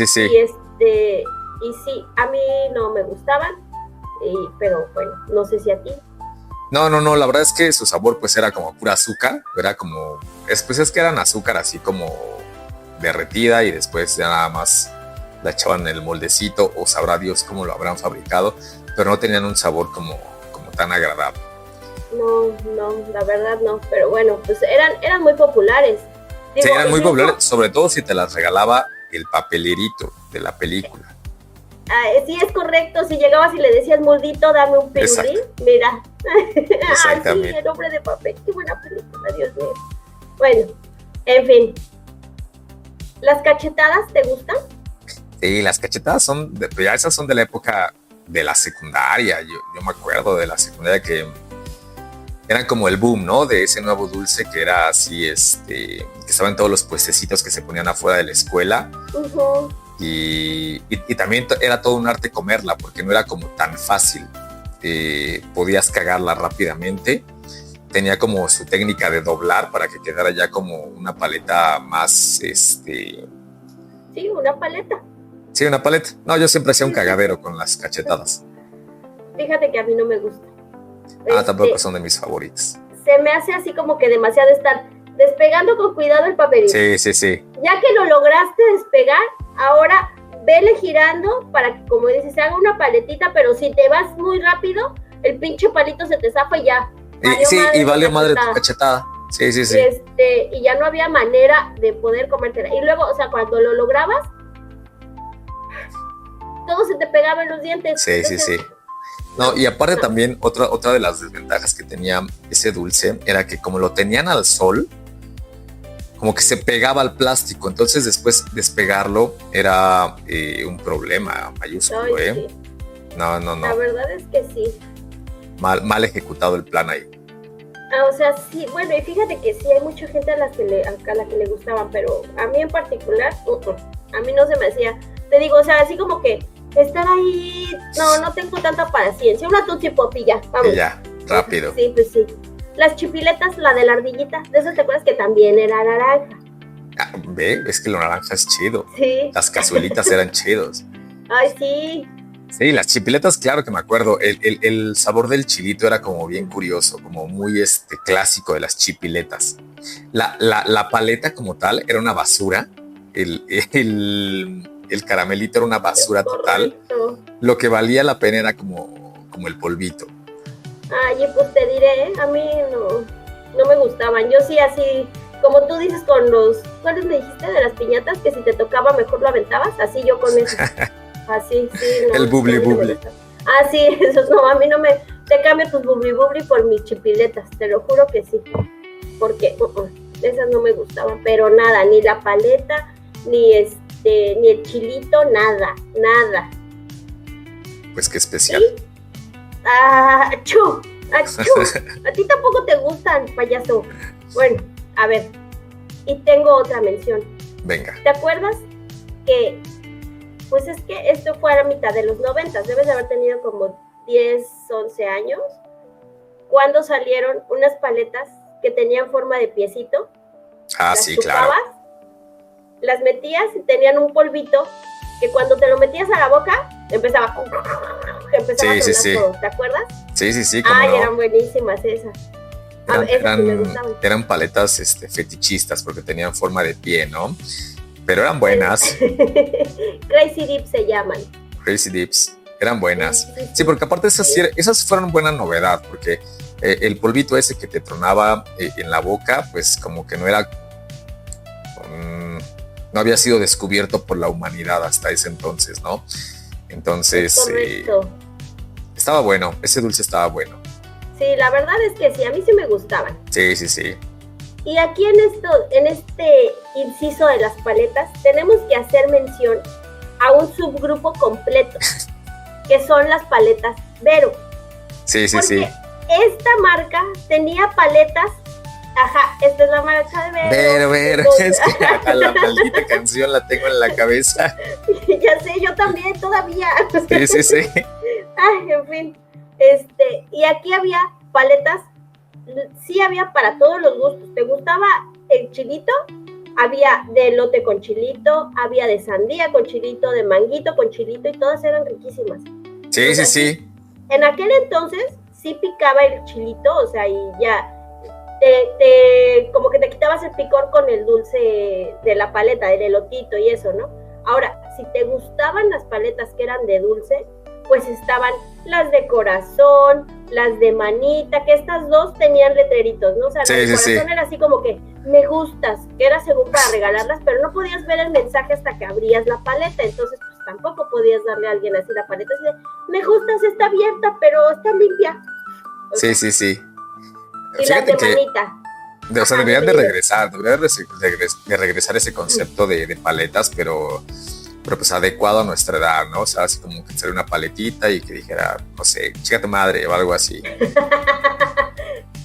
Y sí, a mí no me gustaban, pero bueno, no sé si a ti. No, la verdad es que su sabor pues era como pura azúcar, era como, pues es que eran azúcar así como derretida y después ya nada más la echaban en el moldecito o sabrá Dios cómo lo habrán fabricado, pero no tenían un sabor como tan agradable. No, la verdad no, pero bueno, pues eran muy populares. Digo, sí, eran muy populares, sobre todo si te las regalaba el papelerito de la película. Sí, es correcto. Si llegabas y le decías, Moldito, dame un pirulín, mira. Exactamente. Sí, El hombre de papel. Qué buena película, Dios mío. Bueno, en fin. ¿Las cachetadas te gustan? Sí, las cachetadas ya esas son de la época de la secundaria. Yo me acuerdo de la secundaria que eran como el boom, ¿no? De ese nuevo dulce que era así, que estaban todos los puestecitos que se ponían afuera de la escuela. Uh-huh. Y también era todo un arte comerla, porque no era como tan fácil. Podías cagarla rápidamente. Tenía como su técnica de doblar para que quedara ya como una paleta más, Sí, una paleta. Sí, una paleta. No, yo siempre hacía un cagadero con las cachetadas. Fíjate que a mí no me gusta. Tampoco son de mis favoritos. Se me hace así como que demasiado estar despegando con cuidado el papelito. Sí. Ya que lo lograste despegar, ahora vele girando para que, como dices, se haga una paletita, pero si te vas muy rápido, el pinche palito se te zafa y ya. Y valió madre tu cachetada. Sí. Y ya no había manera de poder comértela. Y luego, o sea, cuando lo lograbas, todo se te pegaba en los dientes. Sí. No, y aparte también otra de las desventajas que tenía ese dulce era que como lo tenían al sol, como que se pegaba al plástico, entonces después despegarlo era un problema mayúsculo. Sí. No. La verdad es que sí. Mal ejecutado el plan ahí. O sea, sí, bueno, y fíjate que sí hay mucha gente a la que le gustaban, pero a mí en particular, a mí no se me hacía, te digo, o sea, así como que estar ahí, no tengo tanta paciencia. Una Tootsie Pop y ya, vamos. Y ya, rápido. Sí, pues sí. Las chipiletas, la de la ardillita, de esas te acuerdas que también era naranja. Es que lo naranja es chido. Sí. Las cazuelitas eran chidos. Ay, sí. Sí, las chipiletas, claro que me acuerdo. El sabor del chilito era como bien curioso, como muy clásico de las chipiletas. La paleta como tal era una basura. El caramelito era una basura total. Lo que valía la pena era como el polvito. Ay, pues te diré, a mí no me gustaban. Yo sí así, como tú dices con ¿cuáles me dijiste de las piñatas? Que si te tocaba mejor lo aventabas, así yo con eso. Así, sí. No, el bubli bubli. Sí, esos no, a mí no me... Te cambio tus bubli bubli por mis chipiletas, te lo juro que sí. Porque esas no me gustaban, pero nada, ni la paleta, ni el chilito, nada. Pues qué especial. ¿Sí? ¡Achú! A ti tampoco te gustan, payaso. Bueno, a ver, y tengo otra mención. Venga. ¿Te acuerdas que, pues es que esto fue a la mitad de los 90, debes de haber tenido como 10, 11 años, cuando salieron unas paletas que tenían forma de piecito? Sí, claro. Las metías y tenían un polvito que cuando te lo metías a la boca, empezaba a tronar todo, ¿te acuerdas? Sí, no. Eran buenísimas esas. Eran paletas fetichistas porque tenían forma de pie, ¿no? Pero eran buenas. Crazy Dips se llaman. Crazy Dips, eran buenas. Sí, porque aparte esas fueron buena novedad, porque el polvito ese que te tronaba en la boca, pues como que no era... no había sido descubierto por la humanidad hasta ese entonces, ¿no? Entonces, estaba bueno, ese dulce estaba bueno. Sí, la verdad es que sí, a mí sí me gustaban. Sí. Y aquí en este inciso de las paletas, tenemos que hacer mención a un subgrupo completo, que son las paletas Vero. Sí. Esta marca tenía paletas. Esta es la marca de Vero. Vero, es que la maldita canción la tengo en la cabeza. Ya sé, yo también todavía. Sí. En fin. Y aquí había paletas, sí había para todos los gustos. ¿Te gustaba el chilito? Había de elote con chilito, había de sandía con chilito, de manguito con chilito, y todas eran riquísimas. Sí. En aquel entonces sí picaba el chilito, o sea, y ya como que te quitabas el picor con el dulce de la paleta, del elotito y eso, ¿no? Ahora, si te gustaban las paletas que eran de dulce, pues estaban las de corazón, las de manita, que estas dos tenían letreritos, ¿no? O sea, la de corazón era así como que, me gustas, que era según para regalarlas, pero no podías ver el mensaje hasta que abrías la paleta, entonces pues tampoco podías darle a alguien así la paleta, así de, me gustas, está abierta, pero está limpia. Sí. Y las de manita. O sea, deberían de regresar ese concepto de paletas, pero pues adecuado a nuestra edad, ¿no? O sea, así como que hacer una paletita y que dijera, no sé, chica tu madre o algo así.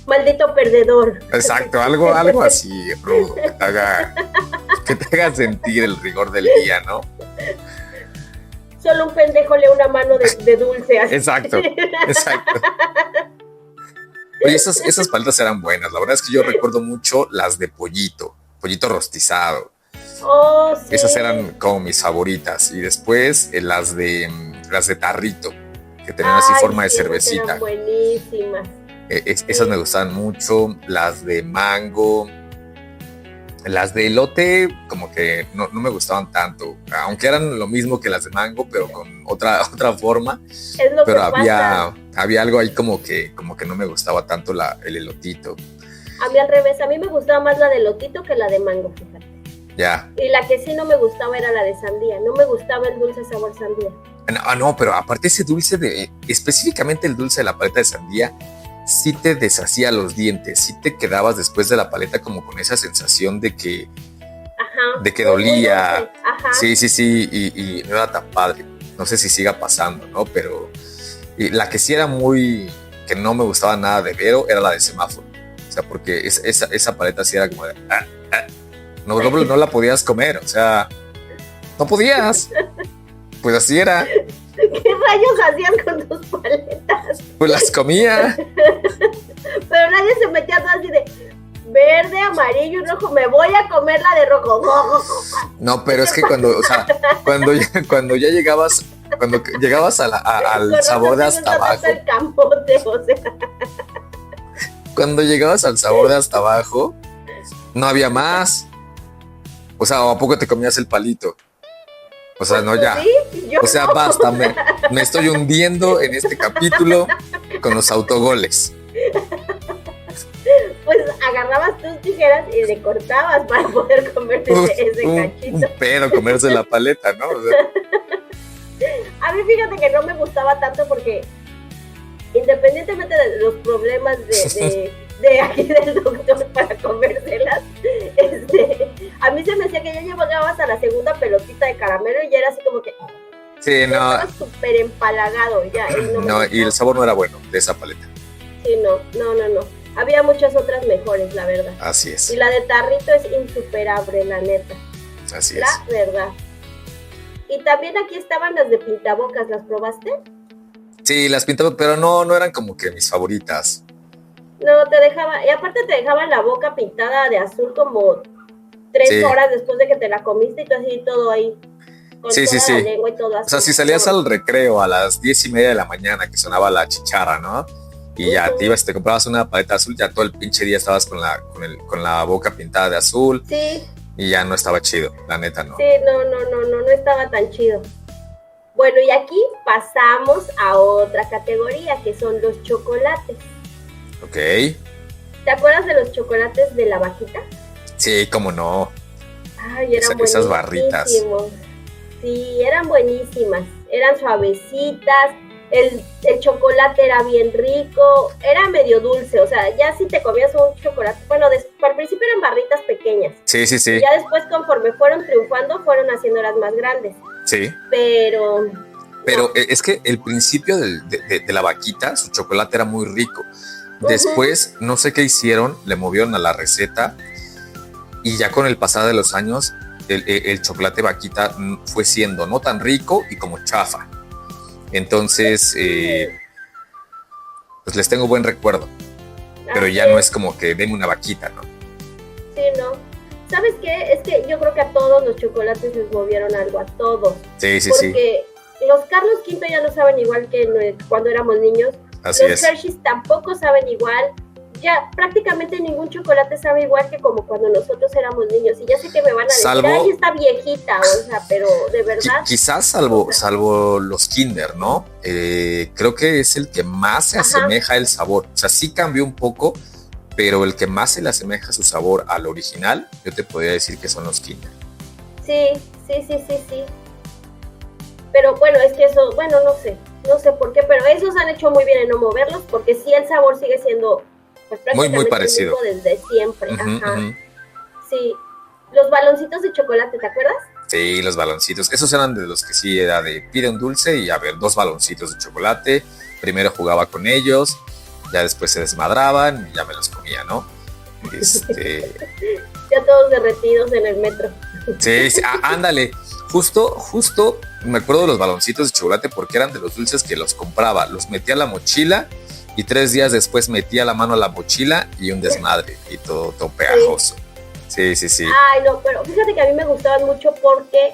Maldito perdedor. Exacto, algo así, rudo, que te haga sentir el rigor del día, ¿no? Solo un pendejo lee una mano de dulce. Así. Exacto. Oye, esas paletas eran buenas. La verdad es que yo recuerdo mucho las de pollito rostizado. Oh, sí. Esas eran como mis favoritas. Y después las de tarrito, que tenían así forma de cervecita. Eran buenísimas. Esas me gustaban mucho. Las de mango. Las de elote como que no me gustaban tanto. Aunque eran lo mismo que las de mango, pero con otra forma. Es lo pero que había algo ahí como que no me gustaba tanto el elotito. A mí al revés. A mí me gustaba más la de elotito que la de mango, fíjate. Ya. Y la que sí no me gustaba era la de sandía. No me gustaba el dulce sabor sandía. No, pero aparte ese dulce específicamente el dulce de la paleta de sandía, sí te deshacía los dientes, sí te quedabas después de la paleta como con esa sensación de que dolía. Ajá. Sí, y no era tan padre. No sé si siga pasando, ¿no? Pero la que sí era que no me gustaba nada de Vero era la de semáforo. O sea, porque esa paleta sí era como de... No la podías comer, o sea, no podías. Pues así era. ¿Qué rayos hacías con tus paletas? Pues las comía. Pero nadie se metía así de verde, amarillo y rojo. Me voy a comer la de rojo. No, pero es que cuando ya llegabas, al sabor de hasta abajo. El camote, o sea. Cuando llegabas al sabor de hasta abajo, no había más. O sea, ¿a poco te comías el palito? O sea, no, ya. ¿Sí? O sea, basta, me estoy hundiendo en este capítulo con los autogoles. Pues agarrabas tus tijeras y le cortabas para poder comerte ese cachito. Un pedo comerse la paleta, ¿no? O sea. A mí fíjate que no me gustaba tanto porque independientemente de los problemas de aquí del doctor para comérselas, a mí se me hacía que ya llegabas a la segunda pelotita de caramelo y ya era así como que sí, no, estaba súper empalagado ya. Y el sabor no era bueno de esa paleta. Sí, no. Había muchas otras mejores, la verdad. Así es. Y la de tarrito es insuperable, la neta. Así es. La verdad. Y también aquí estaban las de pintabocas, ¿las probaste? Sí, las pintaba, pero no eran como que mis favoritas. No, te dejaba, y aparte te dejaban la boca pintada de azul como 3 horas después de que te la comiste y tú así todo ahí, con toda la lengua y todo así. O sea, si salías al recreo a las 10:30 de la mañana que sonaba la chicharra, ¿no? Y ya te ibas y te comprabas una paleta azul, ya todo el pinche día estabas con la boca pintada de azul. Sí. Y ya no estaba chido, la neta no. Sí, no estaba tan chido. Bueno, y aquí pasamos a otra categoría, que son los chocolates. Ok. ¿Te acuerdas de los chocolates de la vaquita? Sí, cómo no. Ay, eran buenísimas. Esas barritas. Sí, eran buenísimas. Eran suavecitas. El chocolate era bien rico. Era medio dulce. O sea, ya si te comías un chocolate. Bueno, al principio eran barritas pequeñas. Sí. Y ya después, conforme fueron triunfando, fueron haciendo las más grandes. Sí. Pero no. Es que el principio de la vaquita, su chocolate era muy rico. Después, no sé qué hicieron, le movieron a la receta. Y ya con el pasar de los años, el chocolate vaquita fue siendo no tan rico y como chafa. Entonces, pues les tengo buen recuerdo. Pero ya no es como que den una vaquita, ¿no? Sí, no. ¿Sabes qué? Es que yo creo que a todos los chocolates les movieron algo, a todos. Sí. Porque los Carlos V ya no saben igual que cuando éramos niños. Así los es. Hershey's tampoco saben igual. Ya prácticamente ningún chocolate sabe igual que como cuando nosotros éramos niños. Y ya sé que me van a decir, ay, está viejita, o sea, pero de verdad. Quizás salvo los Kinder, ¿no? Creo que es el que más se asemeja el sabor. O sea, sí cambió un poco, pero el que más se le asemeja su sabor al original, yo te podría decir que son los Kinder. Sí. Pero bueno, es que eso, bueno, no sé por qué, pero esos han hecho muy bien en no moverlos, porque sí el sabor sigue siendo pues prácticamente muy parecido desde siempre. Sí, los baloncitos de chocolate, ¿te acuerdas? Sí, los baloncitos, esos eran de los que sí era de pide un dulce y a ver, 2 baloncitos de chocolate, primero jugaba con ellos, ya después se desmadraban y ya me los comía, ¿no? Ya todos derretidos en el metro. Sí, ándale, justo me acuerdo de los baloncitos de chocolate porque eran de los dulces que los compraba, los metía a la mochila y 3 días después metía la mano a la mochila y un desmadre y todo pegajoso. Sí. Ay, no, pero fíjate que a mí me gustaban mucho porque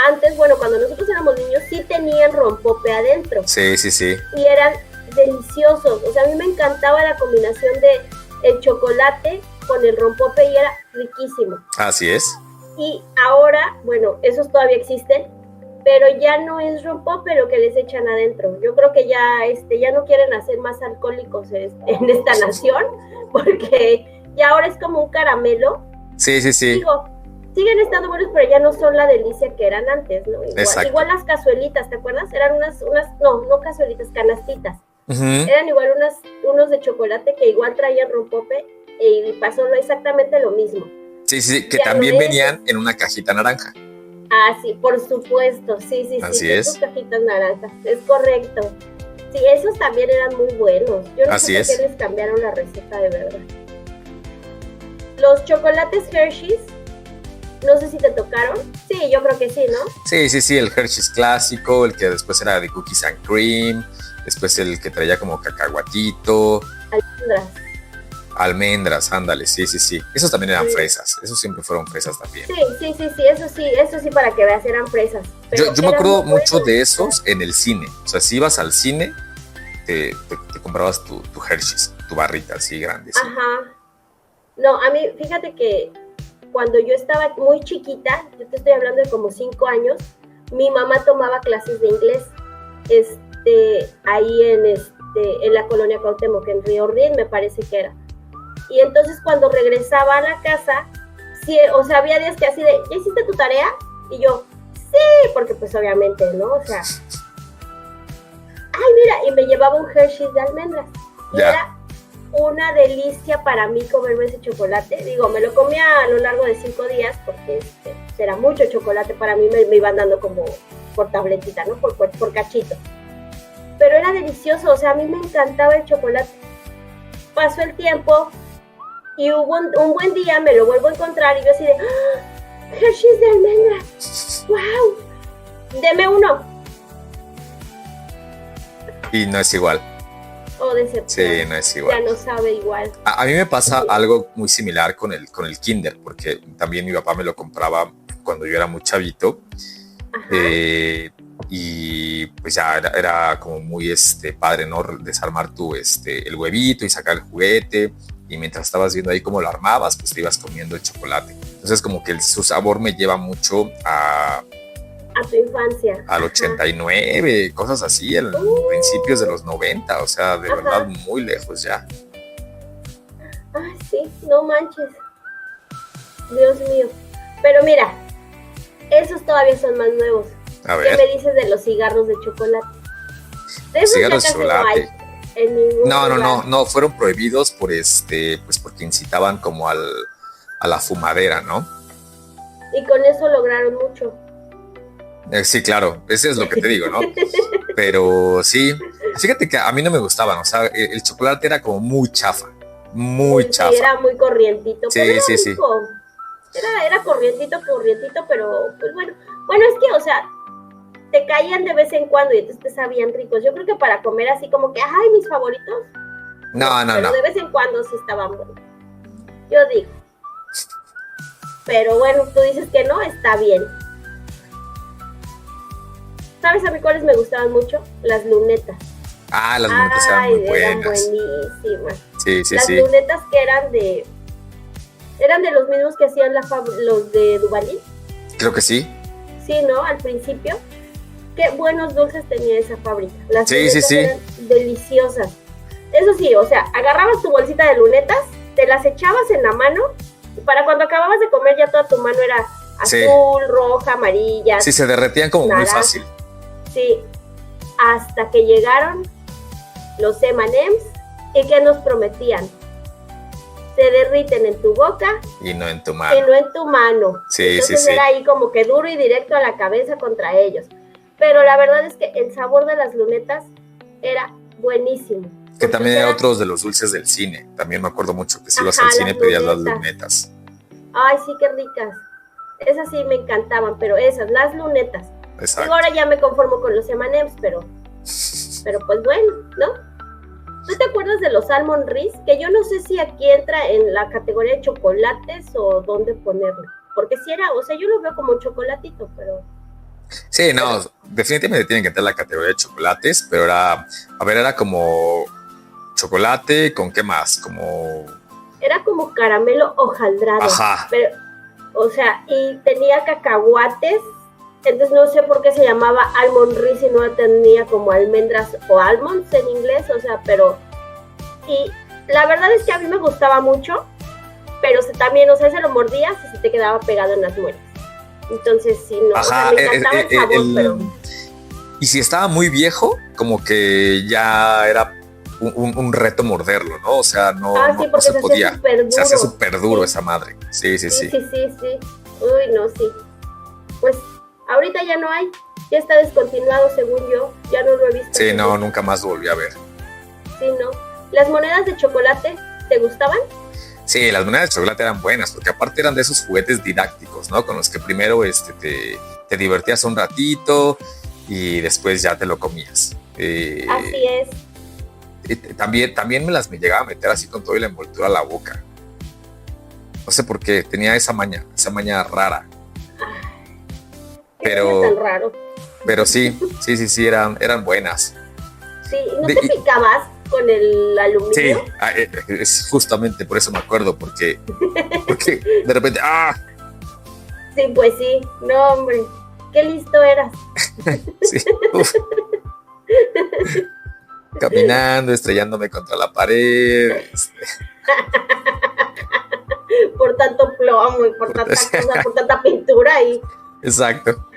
antes, bueno, cuando nosotros éramos niños sí tenían rompope adentro. Sí. Y eran deliciosos, o sea, a mí me encantaba la combinación de el chocolate con el rompope y era riquísimo. Así es. Y ahora, bueno, esos todavía existen, pero ya no es rompope lo que les echan adentro. Yo creo que ya no quieren hacer más alcohólicos en esta nación, porque ya ahora es como un caramelo. Sí. Digo, siguen estando buenos, pero ya no son la delicia que eran antes, ¿no? Igual las cazuelitas, ¿te acuerdas? Eran no cazuelitas, canastitas. Eran igual unos de chocolate que igual traían rompope y pasó exactamente lo mismo. Sí, que ya también venían en una cajita naranja. Ah, sí, por supuesto, sí. Así es. Cajitas naranjas, es correcto. Sí, esos también eran muy buenos. Yo no sé por qué les cambiaron la receta, de verdad. Los chocolates Hershey's, no sé si te tocaron. Sí, yo creo que sí, ¿no? Sí, el Hershey's clásico, el que después era de cookies and cream, después el que traía como cacahuatito. Almendras, ándale, sí. Esos también eran fresas, esos siempre fueron fresas también. Sí, eso sí, para que veas, eran fresas. Yo me acuerdo mucho de esos en el cine. O sea, si ibas al cine, te comprabas tu Hershey's, tu barrita así grande. ¿Sí? Ajá. No, a mí, fíjate que cuando yo estaba muy chiquita, yo te estoy hablando de como 5 años, mi mamá tomaba clases de inglés, ahí en la colonia Cuauhtémoc, en Río Rin, me parece que era. Y entonces cuando regresaba a la casa, sí, o sea, había días que así de, ¿ya hiciste tu tarea? Y yo, sí, porque pues obviamente, ¿no? O sea, ay, mira, y me llevaba un Hershey's de almendras. Y era una delicia para mí comerme ese chocolate. Digo, me lo comía a lo largo de 5 días porque era mucho chocolate para mí, me iban dando como por tabletita, ¿no? Por cachito. Pero era delicioso, o sea, a mí me encantaba el chocolate. Pasó el tiempo y hubo un buen día, me lo vuelvo a encontrar y yo así de, ¡ah! Hershey's de almendra, ¡wow! Deme uno. Y no es igual. Oh, decepción. Sí, no es igual. Ya no sabe igual. A mí me pasa algo muy similar con el Kinder, porque también mi papá me lo compraba cuando yo era muy chavito. Y pues ya era como muy padre, ¿no? Desarmar el huevito y sacar el juguete, y mientras estabas viendo ahí cómo lo armabas, pues te ibas comiendo el chocolate. Entonces como que su sabor me lleva mucho a tu infancia. Al 89, cosas así, en principios de los 90, o sea, de verdad muy lejos ya. Ay, sí, no manches. Dios mío. Pero mira, esos todavía son más nuevos. A ver. ¿Qué me dices de los cigarros de chocolate? De esos cigarros de chocolate. No, fueron prohibidos pues porque incitaban como a la fumadera, ¿no? Y con eso lograron mucho. Sí, claro, ese es lo que te digo, ¿no? Pero sí, fíjate que a mí no me gustaban, o sea, el chocolate era como muy chafa, muy chafa. Sí, era muy corrientito, sí, pero sí, sí. Era corrientito, pero pues bueno, es que, o sea, te caían de vez en cuando y entonces te sabían ricos. Yo creo que para comer así como que, ay, mis favoritos. Pero de vez en cuando sí estaban buenos. Yo digo. Pero bueno, tú dices que no, está bien. ¿Sabes a mí cuáles me gustaban mucho? Las lunetas. Ah, las lunetas eran muy buenas. Eran buenísimas. Sí. Las lunetas que eran de los mismos que hacían los de Duvalín. Creo que sí. Sí, ¿no? Al principio. Qué buenos dulces tenía esa fábrica. Las lunetas eran deliciosas. Eso sí, o sea, agarrabas tu bolsita de lunetas, te las echabas en la mano, y para cuando acababas de comer ya toda tu mano era azul, roja, amarilla. Sí, se derretían como muy fácil. Sí, hasta que llegaron los M&M's y que nos prometían. Se derriten en tu boca y no en tu mano. Entonces era ahí como que duro y directo a la cabeza contra ellos. Pero la verdad es que el sabor de las lunetas era buenísimo. Que también hay otros de los dulces del cine. También me acuerdo mucho que si ibas al cine pedías las lunetas. Ay, sí, qué ricas. Esas sí me encantaban, pero las lunetas. Exacto. Y ahora ya me conformo con los M&M's, pero pues bueno, ¿no? ¿Tú te acuerdas de los Almond Riz? Que yo no sé si aquí entra en la categoría de chocolates o dónde ponerlo. Porque si era, o sea, yo lo veo como un chocolatito, pero... Sí, no, definitivamente tienen que entrar en la categoría de chocolates, pero era como chocolate, ¿con qué más? Era como caramelo hojaldrado. Ajá. Pero, o sea, y tenía cacahuates, entonces no sé por qué se llamaba Almond Riz y no tenía como almendras o almonds en inglés, o sea, pero... Y la verdad es que a mí me gustaba mucho, pero también, o sea, se lo mordías y se te quedaba pegado en las muelas. Entonces, sí, no, ajá, o sea, me encantaba el sabor, pero... Y si estaba muy viejo, como que ya era un reto morderlo, ¿no? O sea, no se podía. Se hacía súper duro esa madre. Sí. Uy, no, sí. Pues ahorita ya no hay. Ya está descontinuado, según yo. Ya no lo he visto. Sí, no, nunca más lo volví a ver. Sí, no. ¿Las monedas de chocolate te gustaban? Sí, las monedas de chocolate eran buenas, porque aparte eran de esos juguetes didácticos, ¿no? Con los que primero te divertías un ratito y después ya te lo comías. Así es. También me llegaba a meter así con todo y la envoltura a la boca. No sé por qué, tenía esa maña rara. Pero tan raro. Pero sí, eran buenas. Sí, ¿no te picabas con el aluminio? Sí, es justamente por eso me acuerdo, porque de repente, ¡ah! Sí, pues sí, no, hombre, qué listo eras. Sí, caminando, estrellándome contra la pared. Por tanto plomo y por tanta cosa, por tanta pintura ahí. Exacto.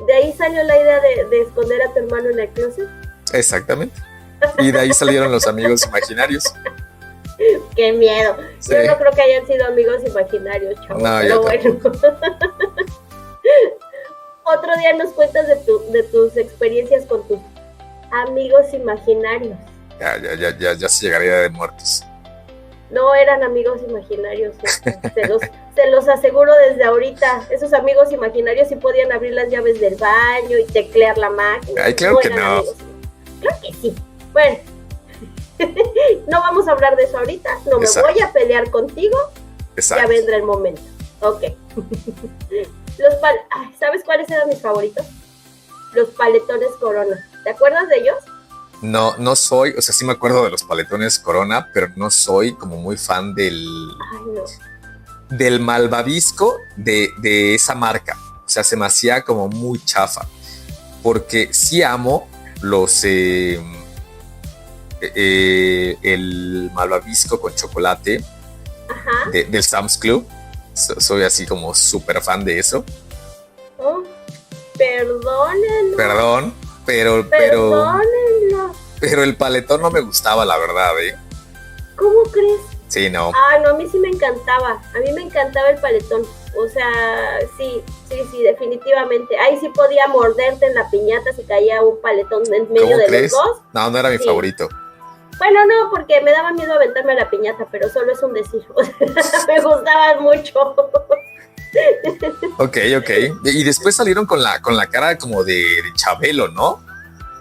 ¿De ahí salió la idea de esconder a tu hermano en el closet? Exactamente. Y de ahí salieron los amigos imaginarios. ¡Qué miedo! Sí. Yo no creo que hayan sido amigos imaginarios, chavos. No, pero bueno. Otro día nos cuentas de tus experiencias con tus amigos imaginarios. Ya se llegaría de muertos. No eran amigos imaginarios. Se los aseguro desde ahorita. Esos amigos imaginarios sí podían abrir las llaves del baño y teclear la máquina. Ay, claro que no. Claro que sí. Bueno, no vamos a hablar de eso ahorita. No me voy a pelear contigo. Exacto. Ya vendrá el momento. Ok. ¿Sabes cuáles eran mis favoritos? Los paletones Corona. ¿Te acuerdas de ellos? No soy, o sea, sí me acuerdo de los paletones Corona, pero no soy como muy fan del malvavisco de esa marca. O sea, se me hacía como muy chafa. Porque sí amo los el malvavisco con chocolate del Sam's Club. Soy así como súper fan de eso. Oh, perdónenlo. Perdón, Perdónenlo. pero el paletón no me gustaba, la verdad, ¿eh? ¿Cómo crees? Sí, no. No, a mí sí me encantaba. A mí me encantaba el paletón. O sea, sí, definitivamente. Ahí sí podía morderte en la piñata si caía un paletón en medio de los dos. No era mi favorito. Bueno, no, porque me daba miedo aventarme a la piñata, pero solo es un decir. O sea, me gustaban mucho. Ok. Y después salieron con la cara como de Chabelo, ¿no?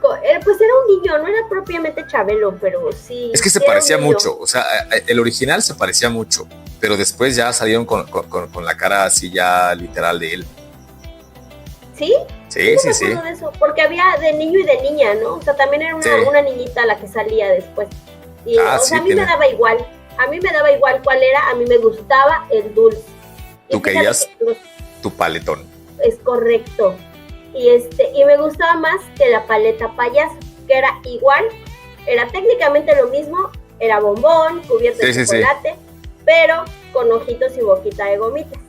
Pues era un niño, no era propiamente Chabelo, pero sí. Es que se parecía mucho, o sea, el original se parecía mucho, pero después ya salieron con la cara así ya literal de él. ¿Sí? Sí. De eso, porque había de niño y de niña, ¿no? O sea, también era una niñita la que salía después. Y, a mí me daba igual. A mí me daba igual cuál era, a mí me gustaba el dulce. Tú querías tu paletón. Es correcto. Y me gustaba más que la paleta payaso, que era igual, era técnicamente lo mismo, era bombón, cubierto de chocolate, pero con ojitos y boquita de gomitas.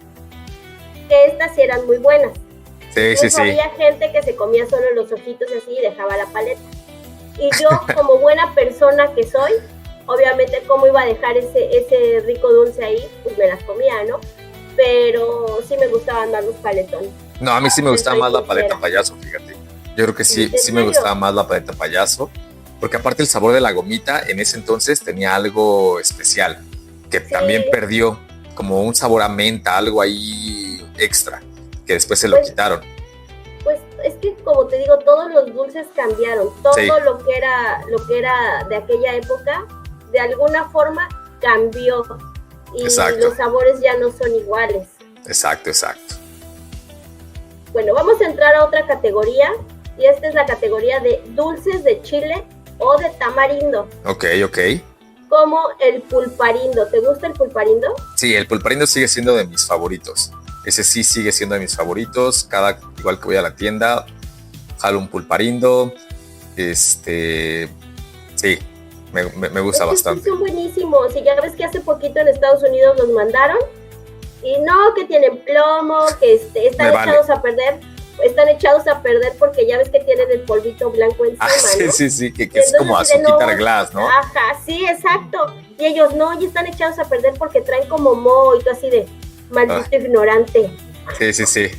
Que estas sí eran muy buenas. Había gente que se comía solo los ojitos así y dejaba la paleta. Y yo, como buena persona que soy, obviamente, ¿cómo iba a dejar ese rico dulce ahí? Pues me las comía, ¿no? Pero sí me gustaban más los paletones. No, a mí sí me gustaba más la paleta payaso, fíjate. Yo creo que sí me gustaba más la paleta payaso, porque aparte el sabor de la gomita en ese entonces tenía algo especial, que también perdió, como un sabor a menta, algo ahí extra, que después se lo quitaron. Pues es que, como te digo, todos los dulces cambiaron, todo lo que era de aquella época, de alguna forma cambió, y los sabores ya no son iguales. Exacto. Bueno, vamos a entrar a otra categoría, y esta es la categoría de dulces de chile o de tamarindo. Ok. Como el pulparindo. ¿Te gusta el pulparindo? Sí, el pulparindo sigue siendo de mis favoritos. Ese sí sigue siendo de mis favoritos. Igual que voy a la tienda, jalo un pulparindo. Sí, me gusta bastante. Son buenísimos. Y ya ves que hace poquito en Estados Unidos los mandaron. Y no, que tienen plomo, que están echados a perder. Están echados a perder porque ya ves que tienen el polvito blanco encima, ¿no? Sí, que es como azúcar glass, ¿no? Ajá, sí, exacto. Y ellos no, y están echados a perder porque traen como moho y todo así de maldito ignorante. Sí. Sí,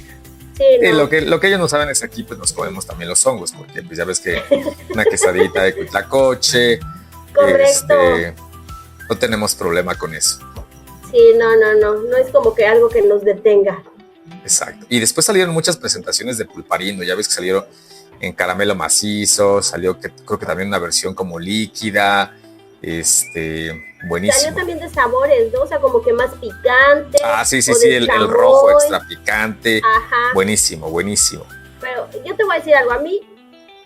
no. No. Lo que ellos no saben es que aquí pues nos comemos también los hongos, porque pues ya ves que una quesadita de cuitlacoche. Correcto. No tenemos problema con eso. Sí, no es como que algo que nos detenga. Exacto. Y después salieron muchas presentaciones de pulparindo, ya ves que salieron en caramelo macizo, creo que también una versión como líquida, buenísimo. Salió también de sabores, ¿no? O sea, como que más picante. Sí, el rojo extra picante. Ajá. Buenísimo. Pero yo te voy a decir algo, a mí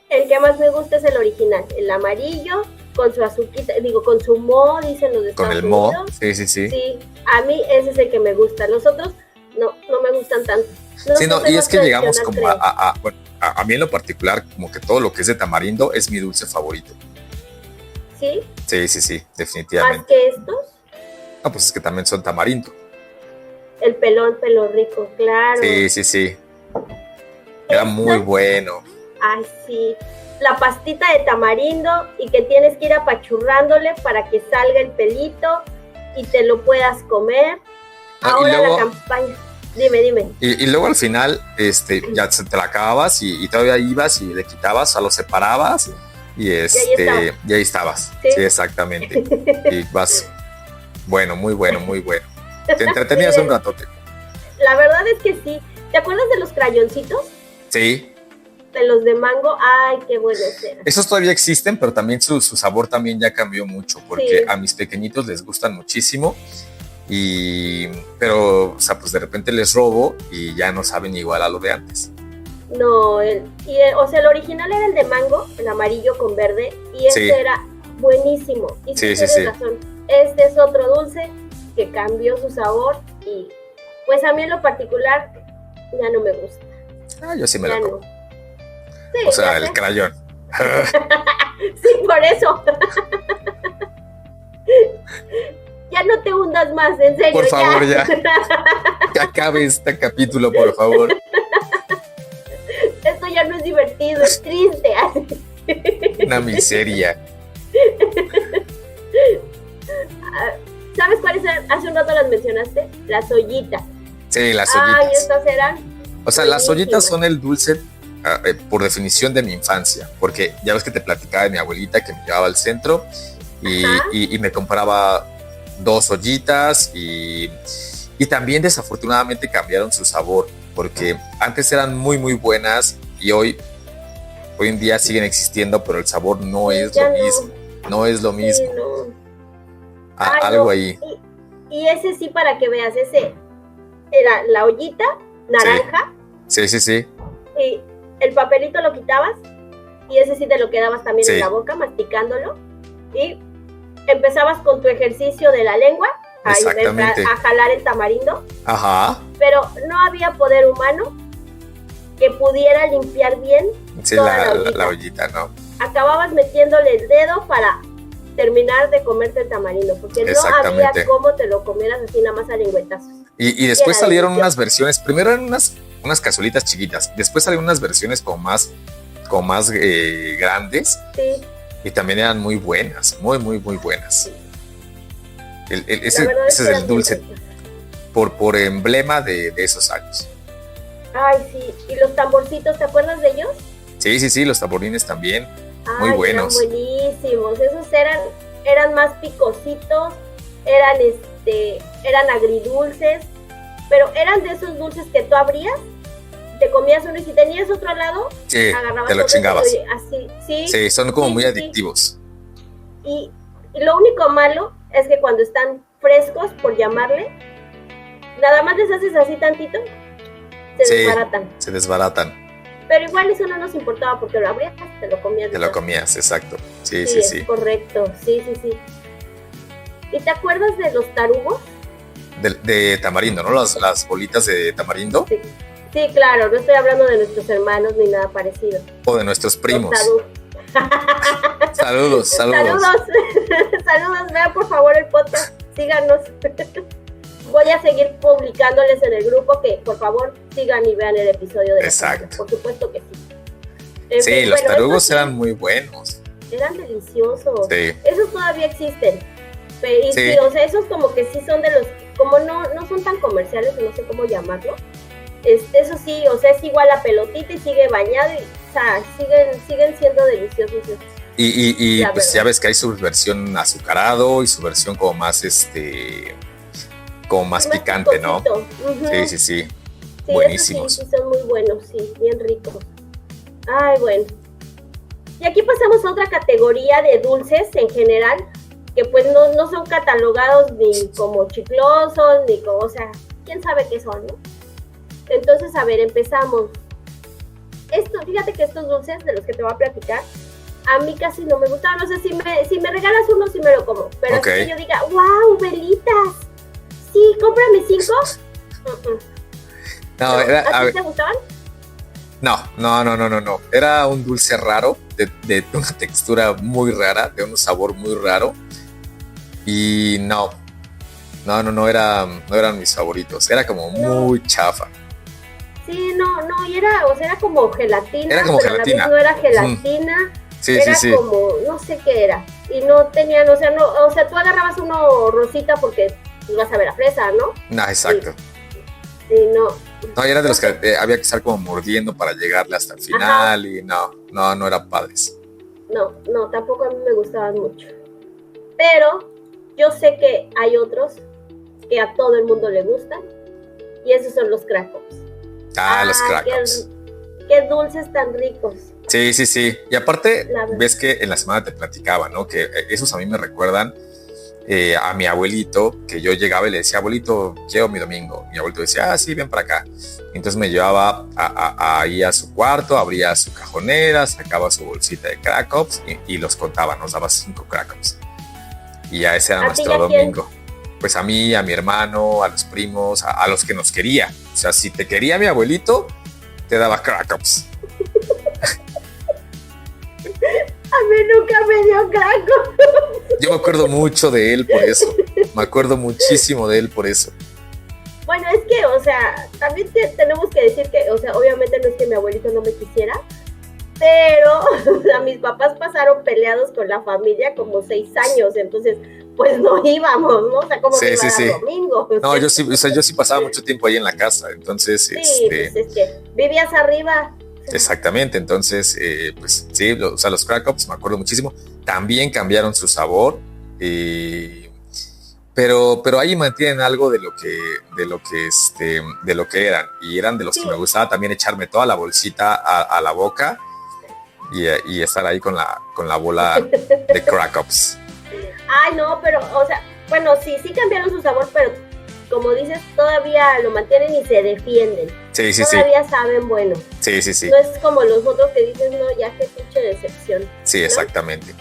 el que más me gusta es el original, el amarillo, con su azuquita, con su moho, dicen los de Estados Unidos. Con el moho, sí. Sí, a mí ese es el que me gusta, los otros no me gustan tanto. Y es que llegamos como a mí en lo particular, como que todo lo que es de tamarindo es mi dulce favorito. ¿Sí? Sí, definitivamente. ¿Más que estos? No, pues es que también son tamarindo. El pelo rico, claro. Sí. Era muy bueno. Ay, sí. La pastita de tamarindo y que tienes que ir apachurrándole para que salga el pelito y te lo puedas comer. Ahora luego, la campaña. Dime. Y luego al final ya te la acababas y todavía ibas y le quitabas, o sea, lo separabas y ahí estabas. Sí, exactamente. Y vas, muy bueno. Te entretenías un ratote. La verdad es que sí. ¿Te acuerdas de los crayoncitos? Sí. De los de mango, ay, qué buenos eran. Esos todavía existen, pero también su sabor también ya cambió mucho, porque a mis pequeñitos les gustan muchísimo. Pero, o sea, pues de repente les robo y ya no saben igual a lo de antes. No, o sea, el original era el de mango, el amarillo con verde, y Sí. era buenísimo. Y Sí, tienes razón, este es otro dulce que cambió su sabor y pues a mí en lo particular ya no me gusta. Yo sí me Ya lo como. no. Sí, O sea, ya el sé. crayón. Sí, por eso. Ya no te hundas más, en serio. Por favor, ya. Que acabe este capítulo, por favor. Esto ya no es divertido, es triste. Una miseria. ¿Sabes cuáles eran? Hace un rato las mencionaste. Las ollitas. Sí, las ollitas. Ay, estas eran. O sea, las ollitas son el dulce, por definición, de mi infancia. Porque ya ves que te platicaba de mi abuelita que me llevaba al centro y me compraba 2 ollitas y también desafortunadamente cambiaron su sabor. Porque antes eran muy, muy buenas y hoy en día siguen existiendo, pero el sabor no es lo mismo. No es lo mismo. Sí, no. Algo ahí. Y ese sí, para que veas, ese era la ollita naranja. Sí. Y el papelito lo quitabas y ese sí te lo quedabas también en la boca, masticándolo. Y empezabas con tu ejercicio de la lengua a jalar el tamarindo. Ajá. Pero no había poder humano que pudiera limpiar bien toda la ollita, ¿no? Acababas metiéndole el dedo para terminar de comerte el tamarindo, porque no había cómo te lo comieras así nada más a lengüetazos. Y después salieron unas versiones, primero eran unas cazuelitas chiquitas, después salieron unas versiones como más grandes. Sí. Y también eran muy buenas, muy, muy, muy buenas. Sí. Ese es el dulce por emblema de esos años. Ay, sí. ¿Y los tamborcitos, te acuerdas de ellos? Sí, los tamborines también. Muy buenos. Eran buenísimos. Esos eran más picositos, eran agridulces, pero eran de esos dulces que tú abrías, te comías uno y si tenías otro al lado, agarrabas te lo chingabas. Así, sí, son como muy adictivos. Y lo único malo es que cuando están frescos, por llamarle, nada más les haces así tantito, se desbaratan. Pero igual eso no nos importaba porque lo abrías, te lo comías. Te lo comías, exacto. Sí. Correcto, sí. ¿Y te acuerdas de los tarugos? De tamarindo, ¿no? Las bolitas de tamarindo. Sí, claro, no estoy hablando de nuestros hermanos ni nada parecido. O de nuestros primos. Saludos. Saludos, vean por favor el podcast, síganos. Voy a seguir publicándoles en el grupo que por favor sigan y vean el episodio de la semana. Por supuesto que sí. Sí, los tarugos eran muy buenos. Eran deliciosos. Sí. Esos todavía existen. Y sí, o sea, esos como que sí son de los, como no son tan comerciales, no sé cómo llamarlo. Eso sí, o sea, es igual la pelotita y sigue bañado y, o sea, siguen siendo deliciosos. Y pues ya ves que hay su versión azucarado y su versión como más como más picante, ¿no? Uh-huh. Sí. Buenísimos. Sí, son muy buenos, sí, bien ricos. Ay, bueno. Y aquí pasamos a otra categoría de dulces en general, que pues no son catalogados ni como chiclosos, ni como, o sea, quién sabe qué son, ¿no? Entonces, a ver, empezamos. Fíjate que estos dulces de los que te voy a platicar, a mí casi no me gustaban. No sé, si me regalas uno, sí me lo como. Pero okay. Es que yo diga, wow, velitas. Sí, cómprame 5. No, ¿A ti te gustaban? No. Era un dulce raro, de una textura muy rara, de un sabor muy raro. Y no eran mis favoritos. Era como muy chafa. Sí, y era como gelatina. Era como gelatina. No era gelatina. Sí, era como, no sé qué era. Y no tenían, o sea, tú agarrabas uno rosita porque ibas a ver a fresa, ¿no? No, exacto. Sí, no. No, era de los que había que estar como mordiendo para llegarle hasta el final. Ajá. Y no eran padres. No, tampoco a mí me gustaban mucho. Pero yo sé que hay otros que a todo el mundo le gustan. Y esos son los Crack Pops. Los Crack Pops. Qué dulces tan ricos. Sí. Y aparte, ves que en la semana te platicaba, ¿no? Que esos a mí me recuerdan a mi abuelito, que yo llegaba y le decía, abuelito, quiero mi domingo. Mi abuelito decía, sí, ven para acá. Entonces me llevaba ahí a su cuarto, abría su cajonera, sacaba su bolsita de Crack Ups y los contaba, nos daba 5 Crack Ups. Y ya ese era nuestro domingo. Pues a mí, a mi hermano, a los primos, a los que nos quería. O sea, si te quería mi abuelito, te daba Crack Ups. A mí nunca me dio Crack Ups. Yo me acuerdo mucho de él por eso. Me acuerdo muchísimo de él por eso. Bueno, es que, o sea, también tenemos que decir que, o sea, obviamente no es que mi abuelito no me quisiera, pero, o sea, mis papás pasaron peleados con la familia como 6 años, entonces, pues no íbamos, ¿no? O sea, como que iba domingo. No, yo sí pasaba mucho tiempo ahí en la casa, entonces, sí, pues es que vivías arriba. Exactamente, entonces, pues sí, o sea, los Crack Ups me acuerdo muchísimo. También cambiaron su sabor, pero ahí mantienen algo de lo que eran, y eran de los que me gustaba también echarme toda la bolsita a la boca y estar ahí con la bola de Crack Ups. Ay, no, pero, o sea, bueno, sí cambiaron su sabor, pero como dices, todavía lo mantienen y se defienden. Sí. Todavía saben bueno. Sí. No es como los otros que dices, no, ya qué pinche decepción. Sí, ¿no? Exactamente.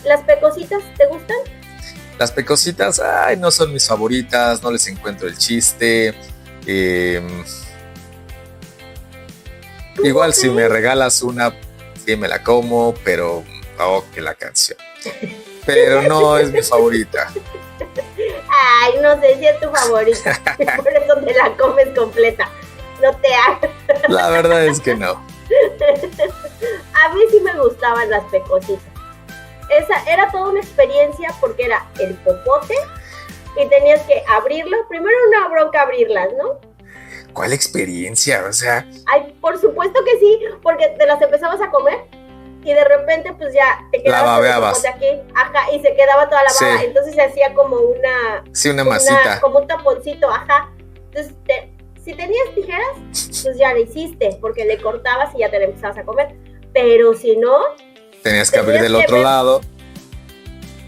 ¿Las pecositas te gustan? Las pecositas, ay, no son mis favoritas, no les encuentro el chiste. Igual si me regalas una, sí me la como, pero que la canción. Pero no es mi favorita. Ay, no sé si es tu favorita. Por eso te la comes completa. No te hagas. La verdad es que no. A mí sí me gustaban las pecositas. Esa era toda una experiencia porque era el popote y tenías que abrirlo. Primero una bronca abrirlas, ¿no? ¿Cuál experiencia? O sea... Ay, por supuesto que sí, porque te las empezabas a comer y de repente pues ya te quedabas la babeabas. De aquí, ajá, y se quedaba toda la baba, entonces se hacía como una... Sí, una masita. Como un taponcito, ajá. Entonces, si tenías tijeras, pues ya lo hiciste, porque le cortabas y ya te la empezabas a comer. Pero si no... Tenías que abrir del otro lado.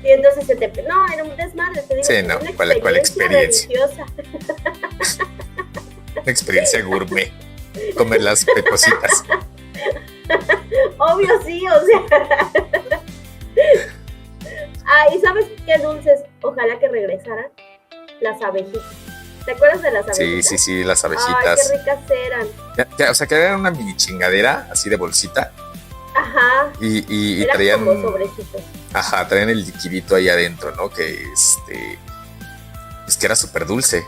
Y entonces no, era un desmadre, te digo. Sí, no, ¿cuál experiencia? Religiosa. Una experiencia gourmet, comer las pecositas. Obvio sí, o sea. ¿Y sabes qué dulces? Ojalá que regresaran. Las abejitas. ¿Te acuerdas de las abejitas? Sí, las abejitas. Ay, qué ricas eran. O sea, que eran una mini chingadera, así de bolsita. Ajá. Y traían como sobrecitos. Ajá, traían el liquidito ahí adentro, ¿no? Que pues que era súper dulce.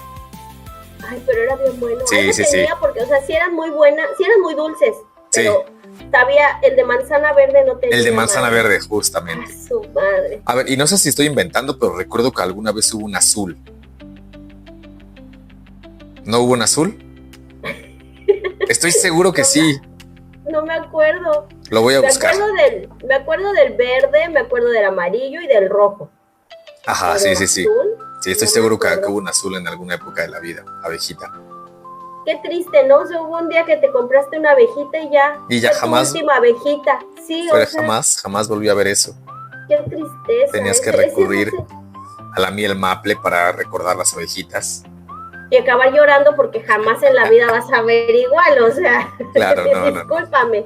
Ay, pero era bien bueno. Sí. Porque, o sea, sí eran muy buenas, sí eran muy dulces. Sí. Pero sabía, el de manzana verde no tenía. El de manzana verde, justamente. Ay, su madre. A ver, y no sé si estoy inventando, pero recuerdo que alguna vez hubo un azul. ¿No hubo un azul? Estoy seguro que sí. No me acuerdo. Lo voy a buscar. Me acuerdo del verde, me acuerdo del amarillo y del rojo. Ajá, pero sí. Sí, estoy seguro que hubo un azul en alguna época de la vida, abejita. Qué triste, ¿no? O sea, hubo un día que te compraste una abejita y ya. Y ya jamás. Tu última abejita. Sí, pero jamás volví a ver eso. Qué tristeza. Tenías que recurrir a la miel maple para recordar las abejitas. Y acabar llorando porque jamás en la vida vas a ver igual, o sea. Claro, no. Discúlpame.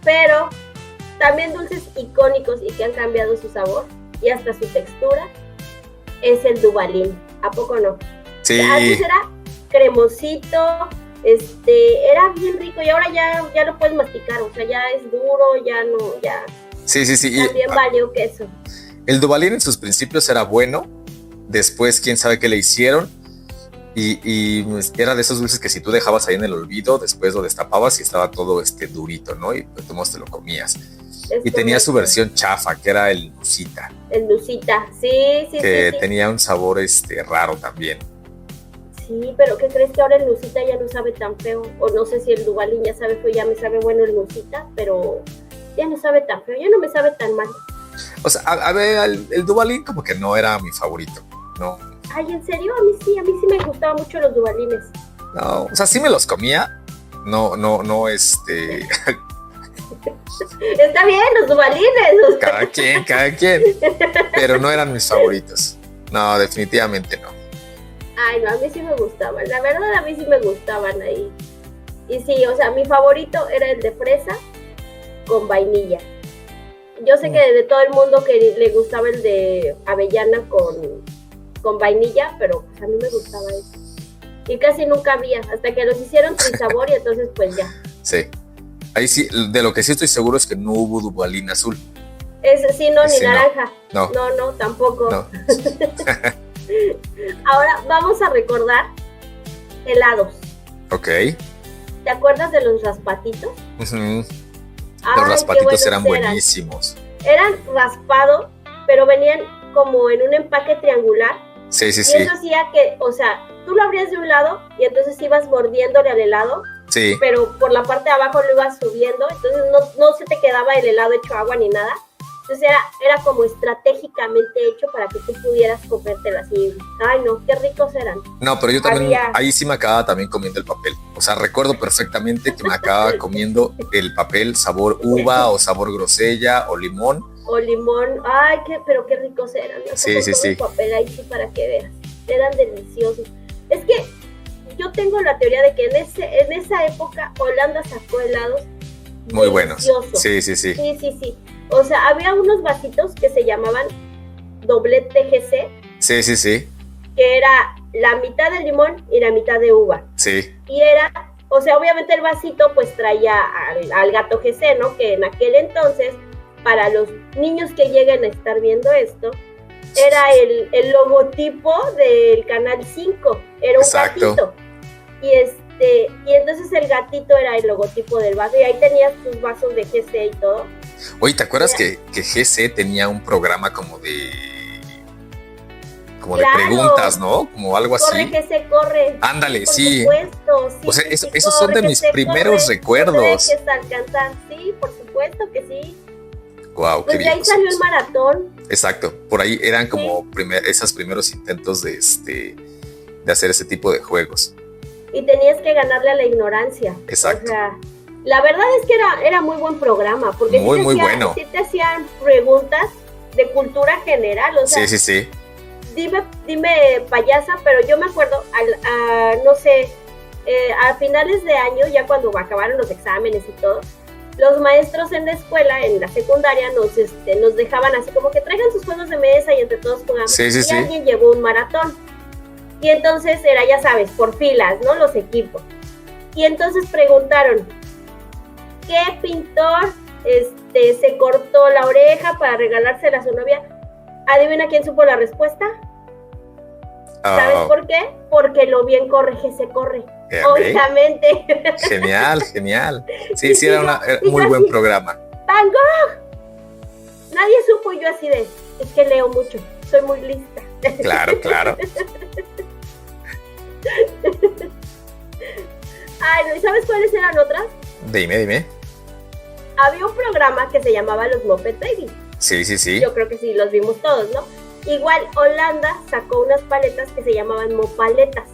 Pero también dulces icónicos y que han cambiado su sabor y hasta su textura es el Duvalín. ¿A poco no? Sí. Antes era cremosito, era bien rico y ahora ya lo puedes masticar, o sea, ya es duro, ya no, ya. Sí. También valió queso. El Duvalín en sus principios era bueno, después quién sabe qué le hicieron y era de esos dulces que si tú dejabas ahí en el olvido, después lo destapabas y estaba todo durito, ¿no? Y pues tú te lo comías. Y tenía su versión chafa, que era el Nusita. El Nusita, sí. Que tenía un sabor raro también. Sí, pero ¿qué crees que ahora el Nusita ya no sabe tan feo? O no sé si el Duvalín ya me sabe bueno el Nusita, pero ya no sabe tan feo, ya no me sabe tan mal. O sea, a ver, el Duvalín como que no era mi favorito, ¿no? Ay, ¿en serio? A mí sí me gustaban mucho los Duvalines. No, o sea, sí me los comía, no, Está bien, los dubalines. Cada quien. Pero no eran mis favoritos. No, definitivamente no. Ay, no, a mí sí me gustaban. La verdad, a mí sí me gustaban ahí. Y sí, o sea, mi favorito era el de fresa con vainilla. Yo sé que de todo el mundo que le gustaba el de avellana con vainilla, pero pues a mí me gustaba eso. Y casi nunca había, hasta que los hicieron trisabor y entonces pues ya. Sí. Ahí sí, de lo que sí estoy seguro es que no hubo dubalín azul. Ese sí, no, ese ni naranja. No, tampoco. No. Ahora vamos a recordar helados. Ok. ¿Te acuerdas de los raspatitos? Uh-huh. Los raspatitos eran buenísimos. Eran raspado, pero venían como en un empaque triangular. Sí. Y eso hacía que, o sea, tú lo abrías de un lado y entonces ibas mordiéndole al helado. Sí. Pero por la parte de abajo lo ibas subiendo, entonces no se te quedaba el helado hecho agua ni nada. Entonces era como estratégicamente hecho para que tú pudieras comértelo así. Ay, no, qué ricos eran. No, pero yo también, ahí sí me acababa también comiendo el papel. O sea, recuerdo perfectamente que me acababa comiendo el papel sabor uva o sabor grosella o limón. Ay, pero qué ricos eran. Sí. El papel ahí sí para que veas. Eran deliciosos. Es que yo tengo la teoría de que en esa época Holanda sacó helados muy buenos. Sí. Sí. O sea, había unos vasitos que se llamaban doblete GC. Sí. Que era la mitad de limón y la mitad de uva. Sí. Y era, o sea, obviamente el vasito pues traía al gato GC, ¿no? Que en aquel entonces, para los niños que lleguen a estar viendo esto, era el logotipo del Canal 5. Era un gatito. Y entonces el gatito era el logotipo del vaso y ahí tenías tus vasos de GC y todo. Oye, ¿te acuerdas que GC tenía un programa como de preguntas, ¿no? Como algo así. Corre, GC, corre. Ándale, por sí. Supuesto, sí. O sea, esos son de mis primeros recuerdos. No te dejes alcanzar, sí, por supuesto que sí. Wow, pues qué de bien. ahí salió el maratón. Exacto, por ahí eran como esos primeros intentos de hacer ese tipo de juegos. Y tenías que ganarle a la ignorancia. Exacto. O sea, la verdad es que era muy buen programa, porque muy bueno. Sí te hacían preguntas de cultura general, o sea. Sí. Dime payasa, pero yo me acuerdo, no sé, a finales de año, ya cuando acabaron los exámenes y todo, los maestros en la escuela, en la secundaria, nos dejaban así como que traigan sus juegos de mesa y entre todos jugamos. Y alguien llevó un maratón. Y entonces era, ya sabes, por filas, ¿no? Los equipos. Y entonces preguntaron, ¿qué pintor se cortó la oreja para regalársela a su novia? ¿Adivina quién supo la respuesta? ¿Sabes por qué? Porque lo bien corre, se corre. Obviamente. Genial. Sí, era un muy buen programa. ¡Van Gogh! Nadie supo, yo así es que leo mucho, soy muy lista. Claro. Ay, ¿no? ¿Y sabes cuáles eran otras? Dime. Había un programa que se llamaba Los Muppet Babies. Sí. Yo creo que sí, los vimos todos, ¿no? Igual Holanda sacó unas paletas que se llamaban mopaletas.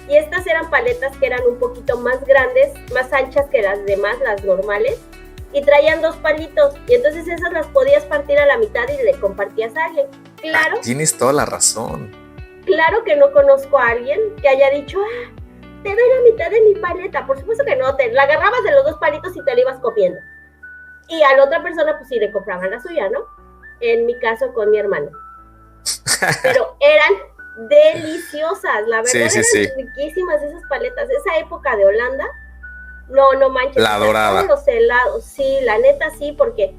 Y estas eran paletas que eran un poquito más grandes, más anchas que las demás, las normales. Y traían 2 palitos. Y entonces esas las podías partir a la mitad y le compartías a alguien. Claro. Tienes toda la razón. Claro que no conozco a alguien que haya dicho, te doy la mitad de mi paleta. Por supuesto que no, te la agarrabas de los 2 palitos y te la ibas comiendo. Y a la otra persona pues sí le compraban la suya, ¿no? En mi caso con mi hermano. Pero eran deliciosas, la verdad, eran riquísimas esas paletas. Esa época de Holanda, no manches. La dorada. Los helados, sí, la neta sí, porque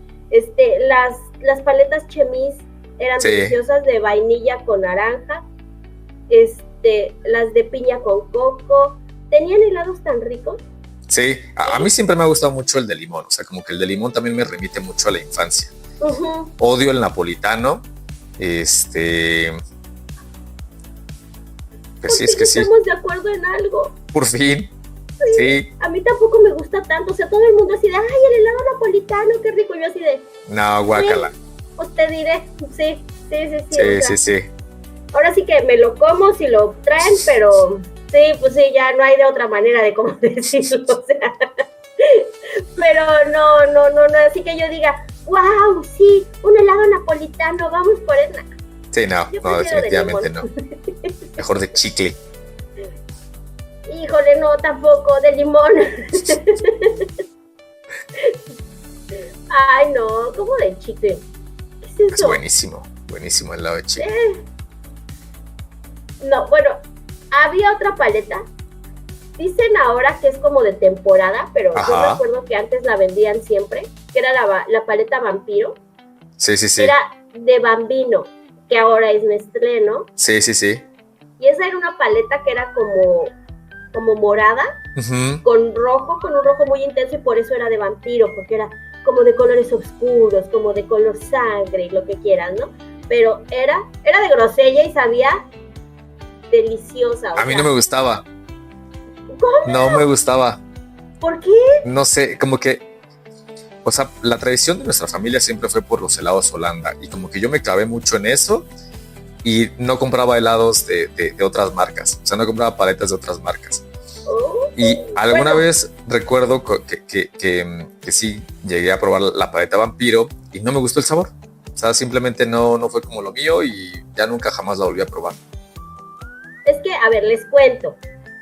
las paletas chemis eran deliciosas, de vainilla con naranja, las de piña con coco, tenían helados tan ricos. Sí, a mí siempre me ha gustado mucho el de limón, o sea, como que el de limón también me remite mucho a la infancia. Uh-huh. Odio el napolitano, pues sí, es que sí. Estamos de acuerdo en algo. Por fin, sí. A mí tampoco me gusta tanto, o sea, todo el mundo así de, ay, el helado napolitano, qué rico, yo así de... No, guácala. Pues te diré, sí. Sí. Ahora sí que me lo como si lo traen, pero sí, pues sí, ya no hay de otra manera de cómo decirlo, o sea... Pero no, así que yo diga, wow, sí, un helado napolitano, vamos por él. Sí, no, definitivamente no. Mejor de chicle. Híjole, no, tampoco, de limón. Ay, no, ¿cómo de chicle? ¿Qué es eso? Es buenísimo el helado de chicle. No, bueno, había otra paleta. Dicen ahora que es como de temporada, pero yo recuerdo que antes la vendían siempre, que era la paleta Vampiro. Sí. Era de Bambino, que ahora es Nestlé, ¿no? Sí. Y esa era una paleta que era como morada, con un rojo muy intenso, y por eso era de Vampiro, porque era como de colores oscuros, como de color sangre y lo que quieras, ¿no? Pero era de grosella y sabía deliciosa. A mí no me gustaba. ¿Cómo? No me gustaba. ¿Por qué? No sé, como que, o sea, la tradición de nuestra familia siempre fue por los helados Holanda, y como que yo me clavé mucho en eso y no compraba helados de otras marcas, o sea, no compraba paletas de otras marcas. Y alguna vez recuerdo que sí llegué a probar la paleta Vampiro y no me gustó el sabor. O sea, simplemente no fue como lo mío y ya nunca jamás la volví a probar. Es que, a ver, les cuento.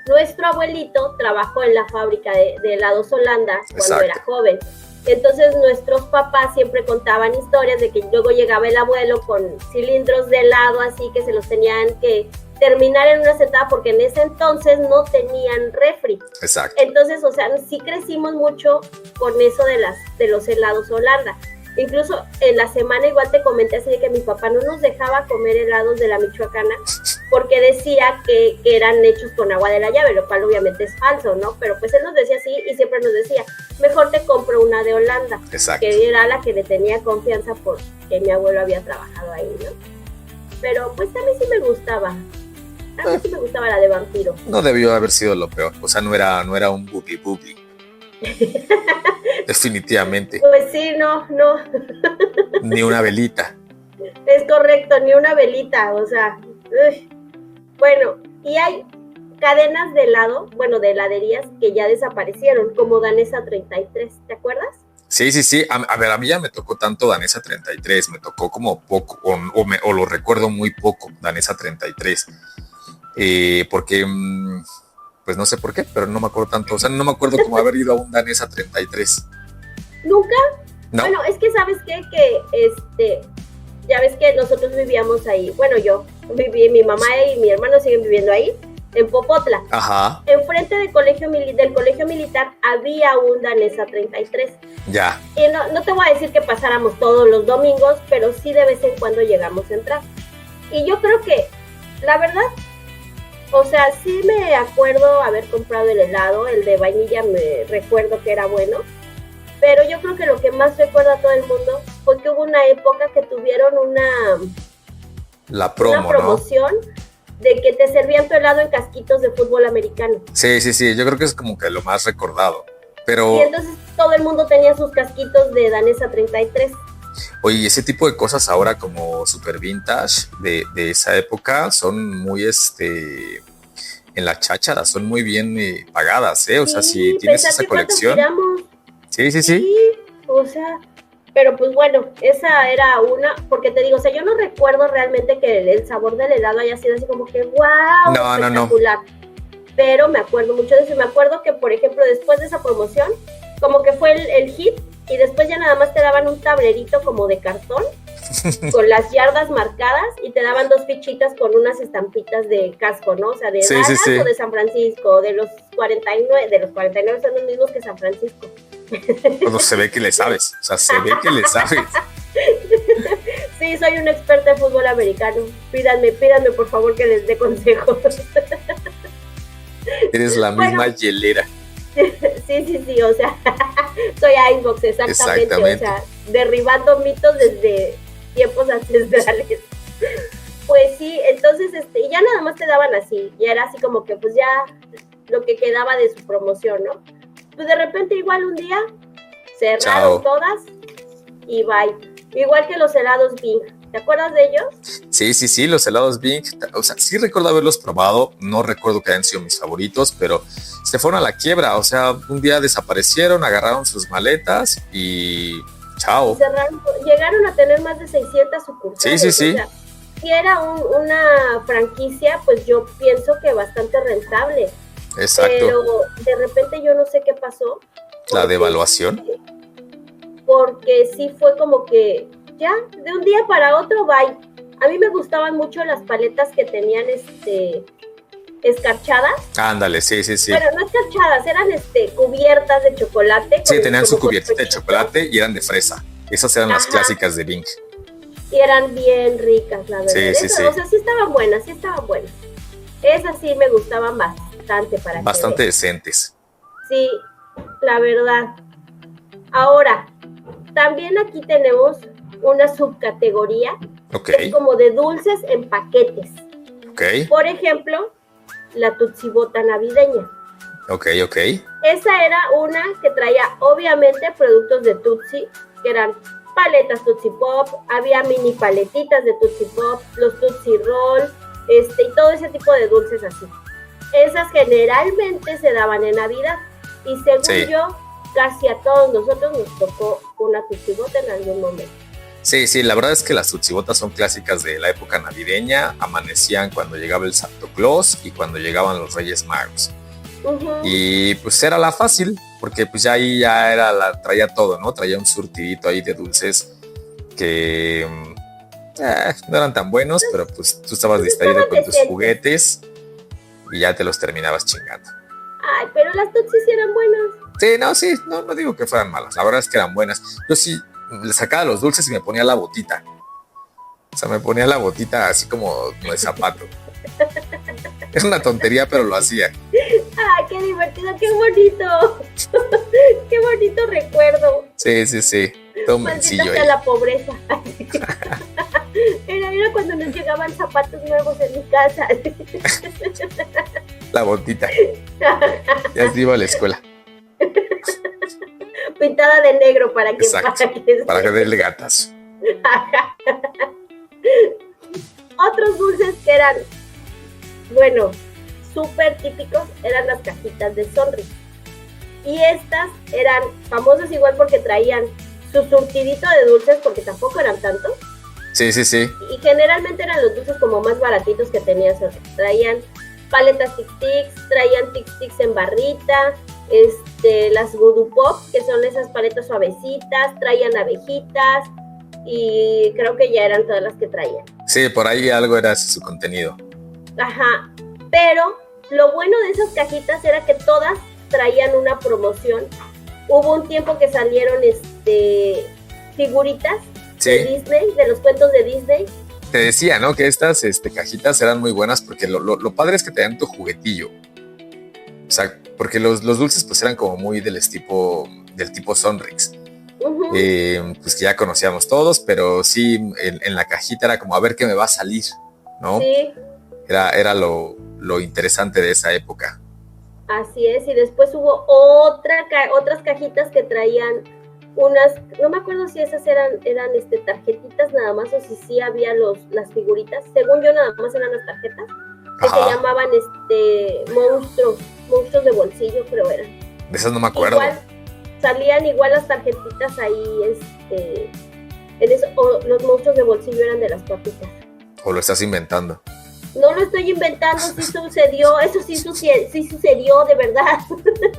Nuestro abuelito trabajó en la fábrica de helados Holanda cuando era joven. Entonces nuestros papás siempre contaban historias de que luego llegaba el abuelo con cilindros de helado así que se los tenían que terminar en una sentada porque en ese entonces no tenían refri. Exacto. Entonces, o sea, sí crecimos mucho con eso de los helados Holanda. Incluso en la semana igual te comenté así de que mi papá no nos dejaba comer helados de la Michoacana porque decía que eran hechos con agua de la llave, lo cual obviamente es falso, ¿no? Pero pues él nos decía así y siempre nos decía, mejor te compro una de Holanda. Exacto. Que era la que le tenía confianza porque mi abuelo había trabajado ahí, ¿no? Pero pues a mí sí me gustaba. A mí sí me gustaba la de Vampiro. No debió haber sido lo peor, o sea, no era un boogie. Definitivamente. Pues sí, no. Ni una velita. Es correcto, ni una velita, o sea. Bueno, y hay cadenas de helado, bueno, de heladerías que ya desaparecieron, como Danesa 33, ¿te acuerdas? Sí. A ver, a mí ya me tocó tanto Danesa 33, me tocó como poco, o lo recuerdo muy poco, Danesa 33. Porque pues no sé por qué, pero no me acuerdo tanto, o sea, no me acuerdo cómo haber ido a un Danesa 33. ¿Nunca? No. Bueno, es que ¿sabes qué? Que ya ves que nosotros vivíamos ahí, bueno, yo viví, mi mamá y mi hermano siguen viviendo ahí, en Popotla. Ajá. Enfrente del colegio militar había un Danesa 33. Ya. Y no te voy a decir que pasáramos todos los domingos, pero sí de vez en cuando llegamos a entrar. Y yo creo que, la verdad, o sea, sí me acuerdo haber comprado el helado, el de vainilla me recuerdo que era bueno, pero yo creo que lo que más recuerda a todo el mundo fue que hubo una época que tuvieron una promoción, ¿no? De que te servían tu helado en casquitos de fútbol americano. Sí, yo creo que es como que lo más recordado, pero... Y entonces todo el mundo tenía sus casquitos de Danesa 33. Oye, ese tipo de cosas ahora como super vintage de esa época son muy en la cháchara, son muy bien pagadas, o sea, si tienes esa colección. Sí. O sea, pero pues bueno, esa era una, porque te digo, o sea, yo no recuerdo realmente que el sabor del helado haya sido así como que wow, espectacular. No. Pero me acuerdo mucho de eso, y me acuerdo que, por ejemplo, después de esa promoción, como que fue el hit, y después ya nada más te daban un tablerito como de cartón con las yardas marcadas y te daban 2 fichitas con unas estampitas de casco, ¿no? O sea, de Dallas o de San Francisco, de los 49 son los mismos que San Francisco. Bueno, se ve que le sabes, o sea, se ve que le sabes. Sí, soy una experta en fútbol americano. Pídanme por favor que les dé consejos. Eres la misma hielera. Sí, o sea, soy Icebox, exactamente, o sea, derribando mitos desde tiempos ancestrales. Pues sí, entonces, y ya nada más te daban así, y era así como que pues ya lo que quedaba de su promoción, ¿no? Pues de repente igual un día cerraron todas y bye. Igual que los helados Bing, ¿te acuerdas de ellos? Sí, los helados Bing, o sea, sí recuerdo haberlos probado, no recuerdo que hayan sido mis favoritos, pero se fueron a la quiebra, o sea, un día desaparecieron, agarraron sus maletas y chao. Cerraron, llegaron a tener más de 600 sucursales. Sí. O sea, si era una franquicia, pues yo pienso que bastante rentable. Exacto. Pero de repente yo no sé qué pasó. La devaluación. Porque sí fue como que ya, de un día para otro, bye. A mí me gustaban mucho las paletas que tenían escarchadas. Ándale, sí. Bueno, no escarchadas, eran cubiertas de chocolate. Sí, tenían su cubiertita de chocolate y eran de fresa. Esas eran las clásicas de Bing. Y eran bien ricas, la verdad. Sí. O sea, sí estaban buenas. Esas sí me gustaban bastante bastante decentes. Sí, la verdad. Ahora, también aquí tenemos una subcategoría que es como de dulces en paquetes. Por ejemplo, la tutsibota navideña. Ok. Esa era una que traía obviamente productos de Tutsi, que eran paletas Tutsi Pop, había mini paletitas de Tutsi Pop, los Tutsi Roll, y todo ese tipo de dulces así. Esas generalmente se daban en Navidad y según yo, casi a todos nosotros nos tocó una tutsibota en algún momento. Sí, la verdad es que las tutsibotas son clásicas de la época navideña, amanecían cuando llegaba el Santo Claus y cuando llegaban los Reyes Magos. Y pues era la fácil, porque pues ya ahí traía todo, ¿no? Traía un surtidito ahí de dulces que no eran tan buenos, pero pues tú estabas distraído con tus juguetes y ya te los terminabas chingando. Ay, pero las tutsis sí eran buenas. No digo que fueran malas, la verdad es que eran buenas. Yo sí le sacaba los dulces y me ponía la botita. O sea, me ponía la botita así como de zapato. Es una tontería, pero lo hacía. Ay, qué divertido, qué bonito. Qué bonito recuerdo. Sí. Todo mencillo ahí. La pobreza. Era cuando nos llegaban zapatos nuevos en mi casa. La botita. Ya se iba a la escuela. Pintada de negro para que darle gatas. Otros dulces que eran, bueno, súper típicos eran las cajitas de Sonrix. Y estas eran famosas igual porque traían su surtidito de dulces, porque tampoco eran tantos. Sí. Y generalmente eran los dulces como más baratitos que tenía Sonrix. Traían paletas Tic Tics, traían Tic Tics en barrita, las Voodoo Pop, que son esas paletas suavecitas, traían abejitas y creo que ya eran todas las que traían. Sí, por ahí algo era su contenido. Ajá, pero lo bueno de esas cajitas era que todas traían una promoción. Hubo un tiempo que salieron figuritas de Disney, de los cuentos de Disney. Te decía, ¿no? Que estas cajitas eran muy buenas porque lo padre es que te dan tu juguetillo. O sea, porque los dulces pues eran como muy del tipo Sonrix. Pues que ya conocíamos todos, pero sí en la cajita era como a ver qué me va a salir, ¿no? Sí. Era lo interesante de esa época. Así es, y después hubo otras cajitas que traían unas, no me acuerdo si esas eran tarjetitas nada más o si sí había las figuritas. Según yo nada más eran las tarjetas que se llamaban monstruos de bolsillo, creo eran. De esas no me acuerdo. Salían igual las tarjetitas ahí, en eso, o los monstruos de bolsillo eran de las papitas. ¿O lo estás inventando? No lo estoy inventando, sí sucedió, eso sí sucedió de verdad.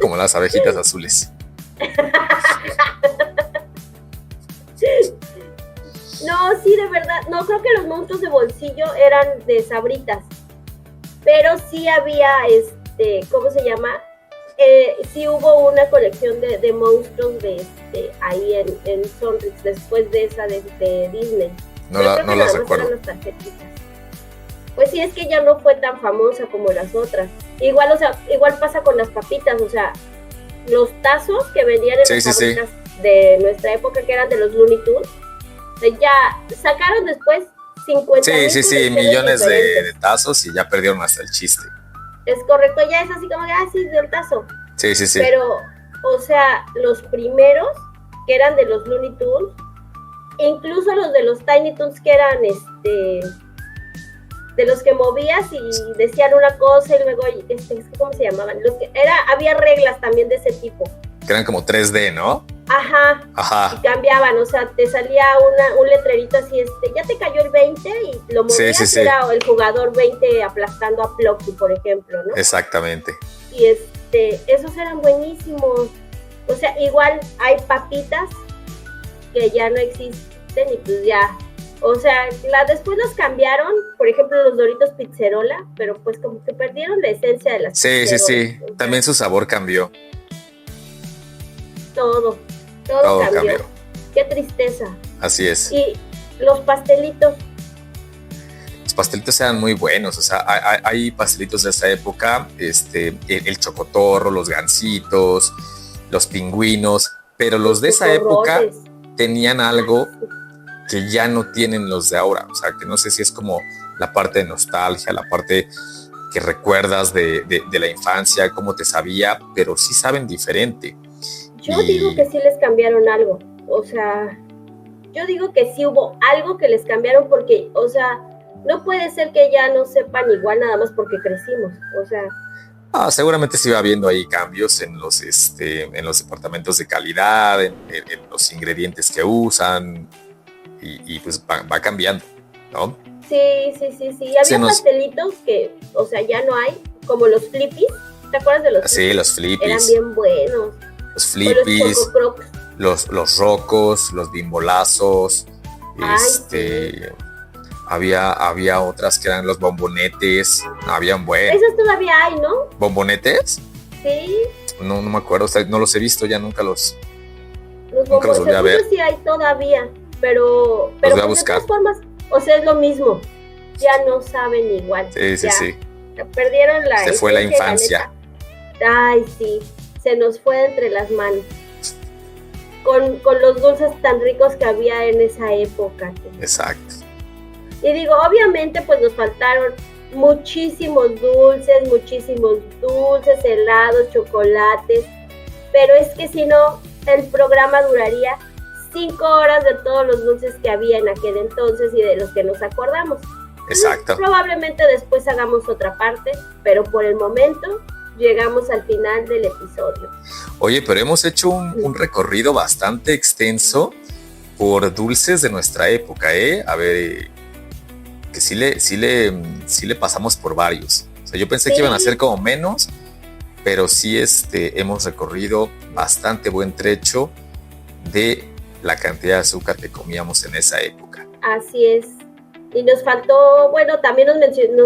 Como las abejitas azules. No, sí, de verdad. No, creo que los monstruos de bolsillo eran de Sabritas. Pero sí había, ¿cómo se llama? Sí hubo una colección de monstruos ahí en Sonrix después de esa de Disney. No las recuerdo. Las tarjetitas. Pues sí, es que ya no fue tan famosa como las otras. Igual pasa con las papitas, o sea, los tazos que vendían en las fábricas de nuestra época, que eran de los Looney Tunes, ya sacaron después 50 millones de tazos y ya perdieron hasta el chiste. Es correcto, ya es así como sí, del tazo. Sí. Pero, o sea, los primeros que eran de los Looney Tunes, incluso los de los Tiny Toons que eran de los que movías y decían una cosa y luego, ¿cómo se llamaban? Había reglas también de ese tipo. Que eran como 3D, ¿no? Ajá. Y cambiaban, o sea, te salía un letrerito así, ya te cayó el 20 y lo movías, sí. Era el jugador 20 aplastando a Plocky, por ejemplo, ¿no? Exactamente. Y esos eran buenísimos. O sea, igual hay papitas que ya no existen y pues ya. O sea, después los cambiaron, por ejemplo, los Doritos Pizzerola, pero pues como que perdieron la esencia de las pizzerolas. Sí. O sea, también su sabor cambió. Todo cambió. Qué tristeza. Así es. Y los pastelitos. Los pastelitos eran muy buenos, o sea, hay pastelitos de esa época, el chocotorro, los gansitos, los pingüinos, pero los de esa época tenían algo que ya no tienen los de ahora, o sea, que no sé si es como la parte de nostalgia, la parte que recuerdas de la infancia, cómo te sabía, pero sí saben diferente. Yo digo que sí les cambiaron algo, o sea, yo digo que sí hubo algo que les cambiaron porque, o sea, no puede ser que ya no sepan igual nada más porque crecimos, o sea. Seguramente sí va habiendo ahí cambios en los departamentos de calidad, en los ingredientes que usan y pues va cambiando, ¿no? Sí. Había pastelitos que, o sea, ya no hay, como los Flippies. ¿Te acuerdas de los Flippies? Sí, los Flippies. Eran bien buenos. Los Flippies, los Rocos, los Bimbolazos, sí. Había otras que eran los bombonetes, habían buenos. Esos todavía hay, ¿no? ¿Bombonetes? Sí. No me acuerdo, no los he visto ya, nunca los volví a ver. Sí hay todavía, pero los voy a buscar. De todas formas, o sea, es lo mismo, ya no saben igual. Sí. Perdieron se fue la infancia. Ay, sí, se nos fue entre las manos. Con los dulces tan ricos que había en esa época. Exacto. Y digo, obviamente pues nos faltaron muchísimos dulces, helados, chocolates, pero es que si no, el programa duraría 5 horas de todos los dulces que había en aquel entonces y de los que nos acordamos. Exacto. Probablemente después hagamos otra parte, pero por el momento llegamos al final del episodio. Oye, pero hemos hecho un recorrido bastante extenso por dulces de nuestra época, ¿eh? A ver, que sí le pasamos por varios. O sea, yo pensé que iban a ser como menos, pero sí hemos recorrido bastante buen trecho de la cantidad de azúcar que comíamos en esa época. Así es. Y nos faltó, bueno, también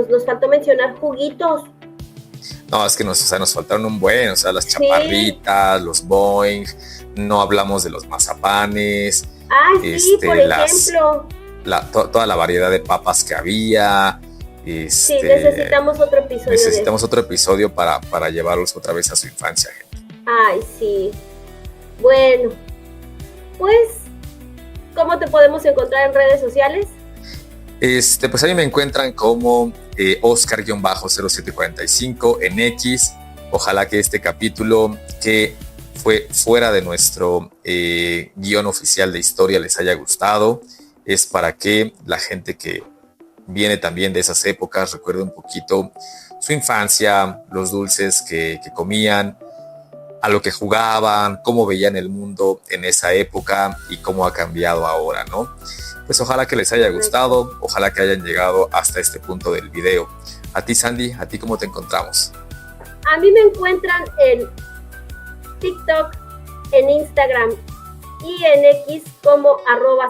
nos faltó mencionar juguitos. No, es que nos faltaron un buen, o sea, las chaparritas, los Boing, no hablamos de los mazapanes. Ay, sí, por ejemplo. Toda la variedad de papas que había. Sí, necesitamos otro episodio. Necesitamos otro episodio para llevarlos otra vez a su infancia, gente. Ay, sí. Bueno, pues, ¿cómo te podemos encontrar en redes sociales? Pues a mí me encuentran como Oscar-0745 en X. Ojalá que este capítulo, que fue fuera de nuestro guión oficial de historia, les haya gustado. Es para que la gente que viene también de esas épocas recuerde un poquito su infancia, los dulces que comían, a lo que jugaban, cómo veían el mundo en esa época y cómo ha cambiado ahora, ¿no? Pues ojalá que les haya gustado, ojalá que hayan llegado hasta este punto del video. A ti, Sandy, ¿a ti cómo te encontramos? A mí me encuentran en TikTok, en Instagram y en X como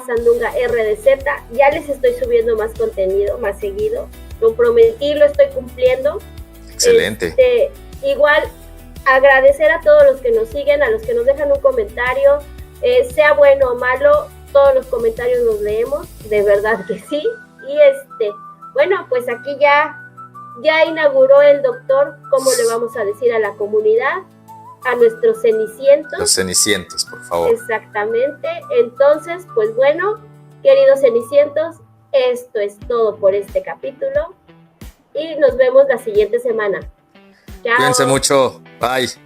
@sandungaRDZ. Ya les estoy subiendo más contenido, más seguido. Lo prometí, lo estoy cumpliendo. Excelente. Igual agradecer a todos los que nos siguen, a los que nos dejan un comentario, sea bueno o malo, todos los comentarios los leemos, de verdad que sí. Y bueno, pues aquí ya inauguró el doctor, ¿cómo le vamos a decir a la comunidad? A nuestros cenicientos. Los cenicientos, por favor. Exactamente. Entonces, pues bueno, queridos cenicientos, esto es todo por este capítulo y nos vemos la siguiente semana. Chao. Cuídense mucho. Bye.